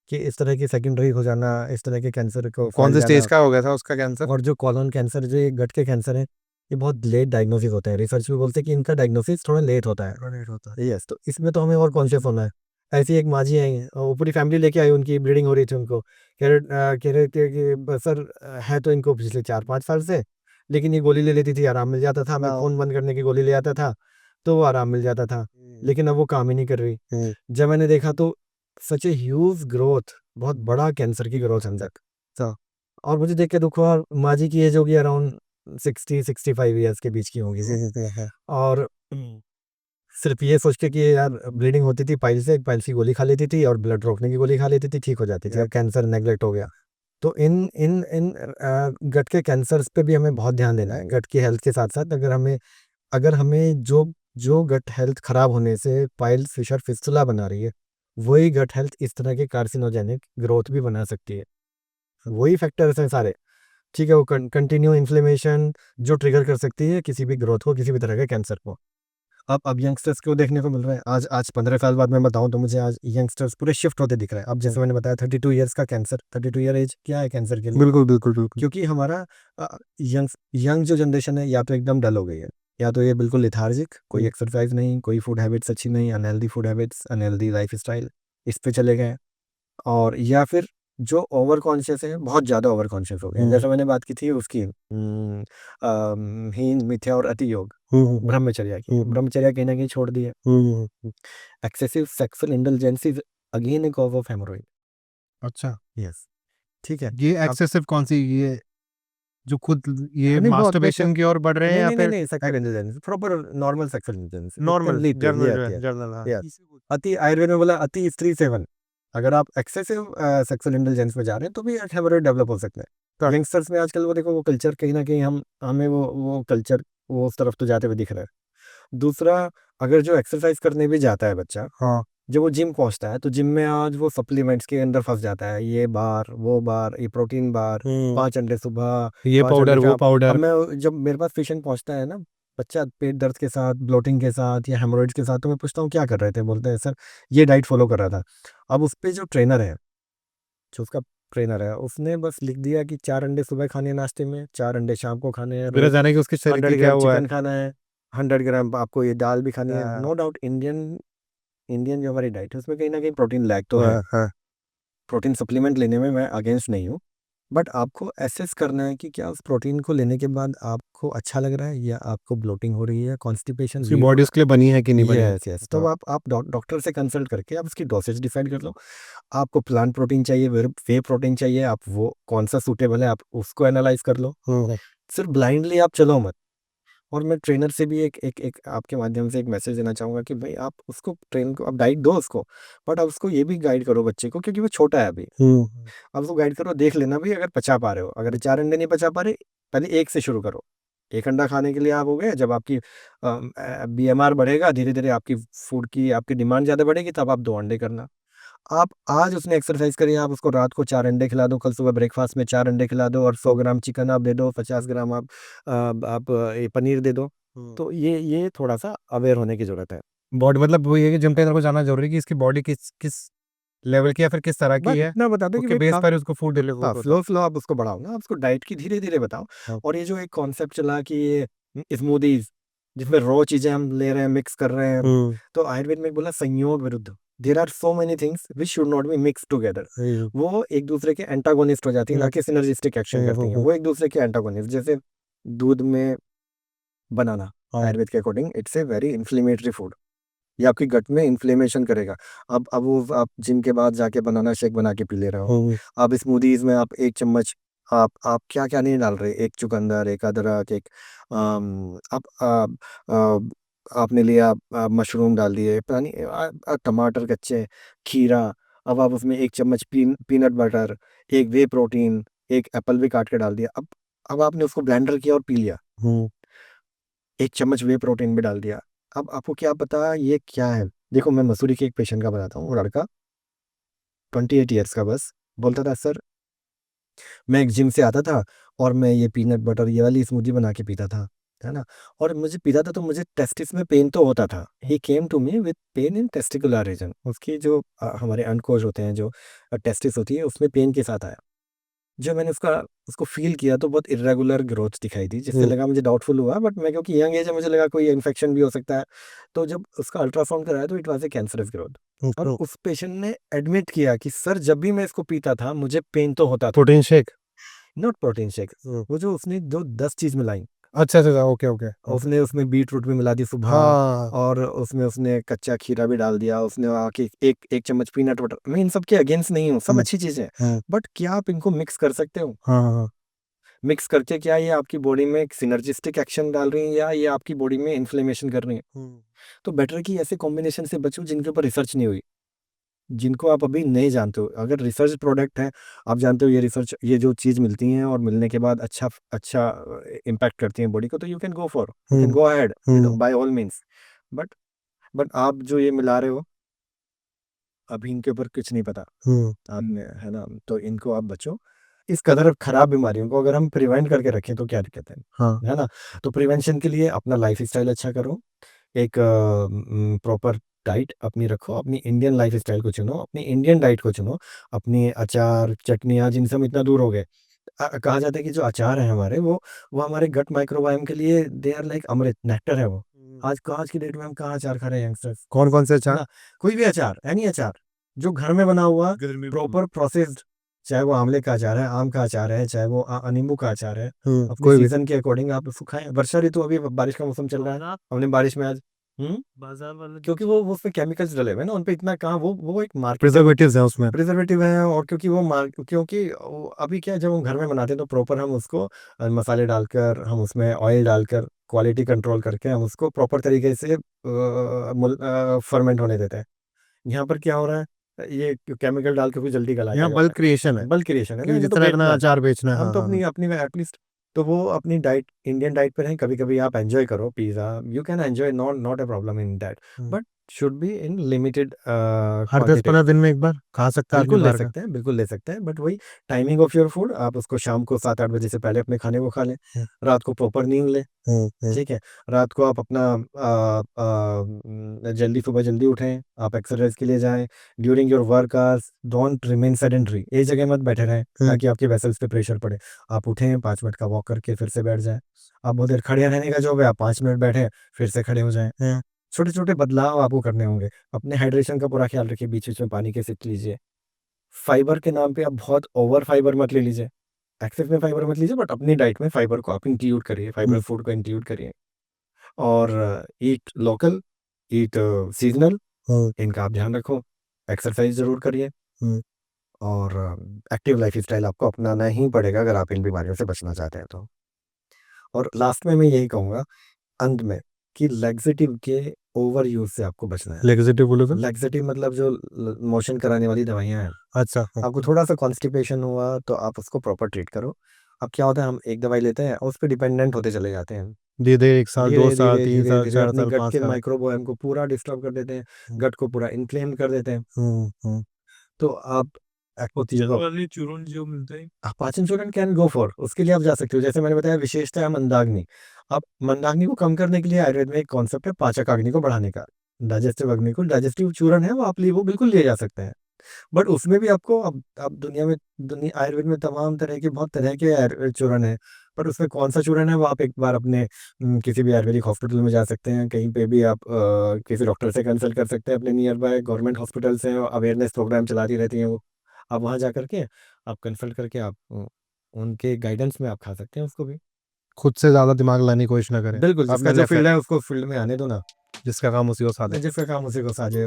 कि इस तरह की सेकेंडरी हो जाना, इस तरह के कैंसर को कौन फैल से जाना। स्टेज का हो गया था उसका कैंसर? और जो कॉलन कैंसर, जो ये गट के कैंसर है, ये बहुत लेट डायग्नोसिस होते हैं। रिसर्च में बोलते हैं कि इनका डायग्नोसिस थोड़ा लेट होता है। लेट होता है। यस, तो इसमें तो हमें और कॉन्शियस होना है। ऐसी एक माँ जी आई, वो पूरी फैमिली लेके आई, उनकी ब्लीडिंग हो रही थी उनको। कह रहे थे कि सर है तो इनको पिछले 4-5 साल से, लेकिन ये गोली ले लेती थी, आराम मिल जाता था। मैं हाँ। खून बंद करने की गोली ले आता था, तो वो आराम मिल जाता था। लेकिन अब वो काम ही नहीं कर रही। हुँ, जब मैंने देखा तो सच ए ह्यूज ग्रोथ, बहुत बड़ा कैंसर की ग्रोथ अंदर। अच्छा। और मुझे देख के दुख हुआ। माँ जी की एज होगी अराउंड 60-65 ईयर्स के बीच की होंगी वो। और सिर्फ ये सोच के कि यार ब्लीडिंग होती थी पाइल से, पाइल्स की गोली खा लेती थी और ब्लड रोकने की गोली खा लेती थी, ठीक हो जाती थी। अब कैंसर नेग्लेक्ट हो गया। तो इन इन इन गट के कैंसर्स पे भी हमें बहुत ध्यान देना है। गट की हेल्थ के साथ साथ अगर हमें जो जो गट हेल्थ खराब होने से पाइल्स, फिशर, फिस्टुला बना रही है, वही गट हेल्थ इस तरह के कार्सिनोजेनिक ग्रोथ भी बना सकती है। वही फैक्टर्स हैं सारे, ठीक है। वो कंटिन्यू इन्फ्लेमेशन जो ट्रिगर कर सकती है किसी भी ग्रोथ को, किसी भी तरह के कैंसर को। अब यंगस्टर्स को देखने को मिल रहा है। आज 15 साल बाद मैं बताऊं तो मुझे आज यंगस्टर्स पूरे शिफ्ट होते दिख रहे हैं। अब जैसे मैंने बताया 32 ईयर्स का कैंसर, 32 ईयर एज क्या है कैंसर के लिए? बिल्कुल, बिल्कुल, बिल्कुल। क्योंकि हमारा यंग यंग जो जनरेशन है, या तो एकदम डल हो गई है, या तो ये बिल्कुल लिथार्जिक, कोई एक्सरसाइज नहीं, कोई फूड हैबिट्स अच्छी नहीं, unhealthy food habits, unhealthy life style, इस पे चले गए। और या फिर जो ओवर कॉन्शियस है, बहुत ज़्यादा ओवर कॉन्शियस हो गए हैं। जैसे मैंने बात की थी उसकी हीन, मिथ्या और अति योग, ब्रह्मचर्या की। ब्रह्मचर्या कहीं ना कहीं छोड़ दी है। Excessive sexual indulgence is again a cause of haemorrhoid. अच्छा, यस, ठीक है। ये एक्सेसिव कौन सी, ये जो खुद ये नहीं, बहुत मास्टरबेशन की ओर बढ़ रहे हैं नहीं या नहीं फिर नहीं, sexual intelligence proper normal sexual intelligence normal lead to general general? हाँ। अति, आयुर्वेद में बोला अति स्त्री सेवन। अगर आप एक्सेसिव सेक्सुअल इंटेलिजेंस में जा रहे हैं तो भी हेमोरॉइड डेवलप हो सकता है। यंगस्टर्स में आजकल वो देखो, वो कल्चर कहीं ना कहीं हमें वो कल्चर वो उस तरफ तो जाते हुए दिख रहा है। दूसरा, अगर जो एक्सरसाइज करने भी जाता है बच्चा, हाँ। जब वो जिम पहुंचता है तो जिम में आज वो सप्लीमेंट्स के अंदर फंस जाता है। ये बार, वो बार, ये प्रोटीन बार, 5 अंडे सुबह, ये 5 पाउडर, अंडे वो शाम। अब पाउडर। मैं जब मेरे पास पेशेंट पहुंचता है ना, बच्चा पेट दर्द के साथ, ब्लोटिंग के साथ या हेमोरॉइड्स के साथ, तो मैं पूछता हूँ क्या कर रहे थे? बोलते हैं सर ये डाइट फॉलो कर रहा था। अब उस पे जो ट्रेनर है, जो उसका ट्रेनर है, उसने बस लिख दिया कि 4 अंडे सुबह खाने हैं नाश्ते में, 4 अंडे शाम को खाने हैं, बिना रोज जाने कि उसके शरीर 100 की क्या ग्राम हुआ है। चिकन खाना है, 100 ग्राम आपको ये दाल भी खानी है। हाँ। नो डाउट इंडियन इंडियन जो हमारी डाइट है उसमें कहीं ना कहीं प्रोटीन लैक तो है। हाँ, हाँ। प्रोटीन सप्लीमेंट लेने में मैं अगेंस्ट नहीं हूँ, बट आपको एसेस करना है कि क्या उस प्रोटीन को लेने के बाद आपको अच्छा लग रहा है, या आपको ब्लोटिंग हो रही है, कॉन्स्टिपेशन, उसकी बॉडी उसके लिए बनी है कि नहीं बनी? Yes yes. तो आप डॉक्टर से कंसल्ट करके आप उसकी डोसेज डिसाइड कर लो। आपको प्लांट प्रोटीन चाहिए, वे प्रोटीन चाहिए, आप वो कौन सा सूटेबल है, आप उसको एनालाइज कर लो। सिर्फ ब्लाइंडली आप चलो मत। और मैं ट्रेनर से भी एक आपके माध्यम से एक मैसेज देना चाहूँगा कि भाई आप उसको ट्रेन को, आप डाइट दो उसको, बट आप उसको ये भी गाइड करो बच्चे को, क्योंकि वो छोटा है अभी। आप उसको गाइड करो, देख लेना भाई अगर पचा पा रहे हो। अगर 4 अंडे नहीं पचा पा रहे, पहले 1 से शुरू करो। एक अंडा खाने के लिए आप हो गए, जब आपकी BMR बढ़ेगा धीरे धीरे, आपकी फूड की आपकी डिमांड ज़्यादा बढ़ेगी, तब आप 2 अंडे करना। आप आज उसने एक्सरसाइज करी, आप उसको रात को 4 अंडे खिला दो, कल सुबह ब्रेकफास्ट में 4 अंडे खिला दो, और 100 ग्राम चिकन आप दे दो, 50 ग्राम आप ये पनीर दे दो। तो ये थोड़ा सा अवेयर होने की जरूरत है। बॉडी मतलब वो ये कि जिम ट्रेनर को जानना जरूरी है कि इसकी बॉडी किस किस लेवल की या फिर किस तरह बस की है, इतना बता दो कि उसके भाई बेस आप पर उसको फूड डिलीवर हाँ, होता है। स्लो स्लो आप उसको बढ़ाओ ना, आप उसको डाइट की धीरे धीरे बताओ। हाँ। और ये जो एक कॉन्सेप्ट चला कि ये स्मूदीज जिसमें रॉ चीजें हम ले रहे हैं, मिक्स कर रहे हैं, तो आयुर्वेद में बोला संयोग विरुद्ध, there are so many things which should not be mix together. वो एक दूसरे के एंटागोनिस्ट हो जाती है, ना कि सिनर्जिस्टिक एक्शन करती हैं। वो एक दूसरे के एंटागोनिस्ट, जैसे दूध में बनाना, आयुर्वेद के according it's a very inflammatory food, ये आपकी गट में इन्फ्लेमेशन करेगा। अब वो आप जिम के बाद जाके बनाना शेक बना के पी ले रहे हो, आप स्मूदीज में आप 1 चम्मच आप क्या क्या नहीं डाल रहे, एक चुकंदर, एक अदरक, एक आपने लिया मशरूम डाल दिए, पता नहीं टमाटर कच्चे, खीरा, अब आप उसमें 1 चम्मच पीनट बटर, एक वे प्रोटीन, एक एप्पल भी काट के डाल दिया। अब आपने उसको ब्लेंडर किया और पी लिया, 1 चम्मच वे प्रोटीन भी डाल दिया। अब आपको क्या पता ये क्या है। देखो मैं मसूरी के एक पेशेंट का बताता हूँ, वो लड़का 28 ईयर्स का, बस बोलता था सर मैं एक जिम से आता था और मैं ये पीनट बटर ये वाली स्मूदी बना के पीता था, है ना, और मुझे पीता था तो मुझे टेस्टिस में पेन तो होता था। He came to me with pain in testicular region, उसकी जो हमारे अंडकोश होते हैं, जो टेस्टिस होती है, उसमें पेन के साथ आया। जब मैंने उसको फील किया तो बहुत इरेगुलर ग्रोथ दिखाई दी, जिससे लगा मुझे डाउटफुल हुआ, बट मैं क्योंकि यंग एज है मुझे लगा कोई इन्फेक्शन भी हो सकता है। तो जब उसका अल्ट्रासाउंड कराया तो it was a cancerous growth. और उस पेशेंट ने एडमिट किया कि सर जब भी मैं इसको पीता था मुझे पेन तो होता था। Protein shake, not protein shake, वो जो उसने जो 10 चीज मिलाई, अच्छा अच्छा, ओके ओके, उसने उसमें बीट रूट भी मिला दी सुबह, हाँ और उसमें उसने कच्चा खीरा भी डाल दिया, उसने आके एक चम्मच पीनट बटर। मैं इन सब के अगेंस्ट नहीं हूँ, सब अच्छी चीजें हैं, बट क्या आप इनको मिक्स कर सकते हो? हाँ, मिक्स करके क्या ये आपकी बॉडी में एक सिनर्जिस्टिक एक्शन डाल रही है, या ये आपकी बॉडी में इन्फ्लेमेशन कर रही है? तो बेटर कि ऐसे कॉम्बिनेशन से बचो जिनके ऊपर रिसर्च नहीं हुई, जिनको आप अभी नहीं जानते हो। अगर रिसर्च प्रोडक्ट है, आप जानते हो ये रिसर्च, ये जो चीज़ मिलती है और मिलने के बाद अच्छा अच्छा इम्पैक्ट करती है बॉडी को, तो you can go ahead by all means. But but आप जो ये मिला रहे हो, अभी इनके ऊपर कुछ नहीं पता आपने, है ना, तो इनको आप बचो। इस कदर खराब बीमारियों को अगर हम प्रिवेंट करके रखें तो क्या दिक्कत है, है ना। तो प्रिवेंशन के लिए अपना लाइफ स्टाइल अच्छा करो, एक प्रॉपर डाइट अपनी रखो, अपनी इंडियन लाइफ स्टाइल को चुनो, अपनी इंडियन डाइट को चुनो, अपनी अचार चटनियाँ जिनसे हम इतना दूर हो गए। कहा जाता है कि जो अचार है हमारे, वो हमारे गट माइक्रोबायोम के लिए they are like amrit, nectar है वो। आज की डेट में हम कहाँ अचार खा रहे हैं यंगस्टर्स? कौन कौन से ना, अचार? कोई भी अचार, एनी अचार जो घर में बना हुआ, गर्मी प्रॉपर प्रोसेस्ड, चाहे वो आंवले का अचार है, आम का अचार है, चाहे वो नींबू का अचार है, अपने कोई भी, सीजन के अकॉर्डिंग आप उसको खाएं। वर्षा ऋतु, अभी बारिश का मौसम चल रहा है, हमने बारिश में आज बाजार वाला क्योंकि वो उसमें केमिकल्स डले हुए हैं ना, उन पे इतना कहाँ, वो एक मार्केट प्रिजर्वेटिव्स हैं उसमें। प्रिजर्वेटिव है, और क्योंकि अभी क्या है, जब हम घर में बनाते हैं तो प्रॉपर हम उसको मसाले डालकर, हम उसमें ऑयल डालकर, क्वालिटी कंट्रोल करके हम उसको प्रॉपर तरीके से फर्मेंट होने देते हैं। यहाँ पर क्या हो रहा है, ये केमिकल डाल के भी जल्दी गलाया यहाँ जाता बल्क क्रिएशन है, है बल्क क्रिएशन है ना, कि ये तो जितना इतना बेचना है। अचार बेचना है। हम हाँ तो हाँ अपनी अपनी एटलीस्ट, तो वो अपनी डाइट, इंडियन डाइट पर है, कभी कभी आप एंजॉय करो pizza, you can enjoy, not not a problem in that, but should be in limited हर 10-15 दिन में एक बार खा सकता है आदमी बिल्कुल ले बाहर का। सकते हैं, बिल्कुल ले सकते हैं, बट वही टाइमिंग ऑफ योर फूड, आप उसको शाम को 7-8 बजे से पहले अपने खाने को खा लें, रात को प्रॉपर नींद लें, ठीक है, रात को आप अपना जल्दी, सुबह जल्दी उठें, आप एक्सरसाइज के लिए जाएं, during your work hours don't remain sedentary, एक जगह मत बैठे रहें ताकि आपके वेसल्स पे प्रेशर पड़े। आप उठें, 5 मिनट का वॉक करके फिर से बैठ जाएं। आप बहुत देर खड़े रहने का जॉब है, आप 5 मिनट बैठे फिर से खड़े हो जाएं। छोटे छोटे बदलाव आपको करने होंगे। अपने हाइड्रेशन का पूरा ख्याल रखिए, बीच बीच में पानी के सिप लीजिए। फाइबर के नाम पे आप बहुत ओवर फाइबर मत ले लीजिए, एक्सेस में फाइबर मत लीजिए, बट अपनी डाइट में फाइबर को आप इंक्लूड करिए, फाइबर फूड को इंक्लूड करिए। और ईट लोकल, ईट सीजनल, इनका आप ध्यान रखो, एक्सरसाइज जरूर करिए, और एक्टिव लाइफ स्टाइल आपको अपनाना ही पड़ेगा अगर आप इन बीमारियों से बचना चाहते हैं तो। और लास्ट में मैं यही कहूँगा अंत में, कि लैक्सेटिव के ओवर यूज से आपको बचना है। लेग्जेटिव बोलो तो? लैक्सेटिव मतलब जो मोशन कराने वाली दवाइयाँ हैं, अच्छा, आपको थोड़ा सा कॉन्स्टिपेशन हुआ तो आप उसको प्रॉपर ट्रीट करो, अब क्या होता है, हम एक दवाई लेते हैं और उस पे डिपेंडेंट होते चले जाते हैं। धीरे धीरे 1 साल 2 धीरे साल धीरे 3 धीरे साल धीरे 4 अपनी साल गट 5 के साल। माइक्रोबायोम को पूरा डिस्टर्ब कर देते हैं, गट को पूरा इन्फ्लेम कर देते हैं। तो आप वो चीज़ों जल को वाले चूर्ण जो मिलते हैं पाचन चूर्ण कैन गो फॉर, उसके लिए आप जा सकते हो। जैसे मैंने बताया विशेषता है मंदाग्नि। अब मंदाग्नि को कम करने के लिए आयुर्वेद में एक कॉन्सेप्ट है पाचक अग्नि को बढ़ाने का। डाइजेस्टिव अग्नि को, डाइजेस्टिव चूर्ण है वो आप वो बिल्कुल लिए जा सकते हैं। बट उसमें भी आपको अब दुनिया में आयुर्वेद में तमाम तरह के बहुत तरह के चूर्ण है। बट उसमें कौन सा चूर्ण है वो आप एक बार अपने किसी भी आयुर्वेदिक हॉस्पिटल में जा सकते हैं, कहीं पे भी आप किसी डॉक्टर से कंसल्ट कर सकते हैं। अपने नियर बाय गवर्नमेंट हॉस्पिटल्स हैं, अवेयरनेस प्रोग्राम चलाती रहती हैं वो। आप वहाँ जा करके आप कंसल्ट करके आप उनके गाइडेंस में आप खा सकते हैं उसको भी। खुद से ज़्यादा दिमाग लाने की कोशिश ना करें। बिल्कुल, जिसका आपने जो लेफ्ट फील्ड है उसको फील्ड में आने दो ना, जिसका काम उसी को साधे। जिसका काम उसी को साझे।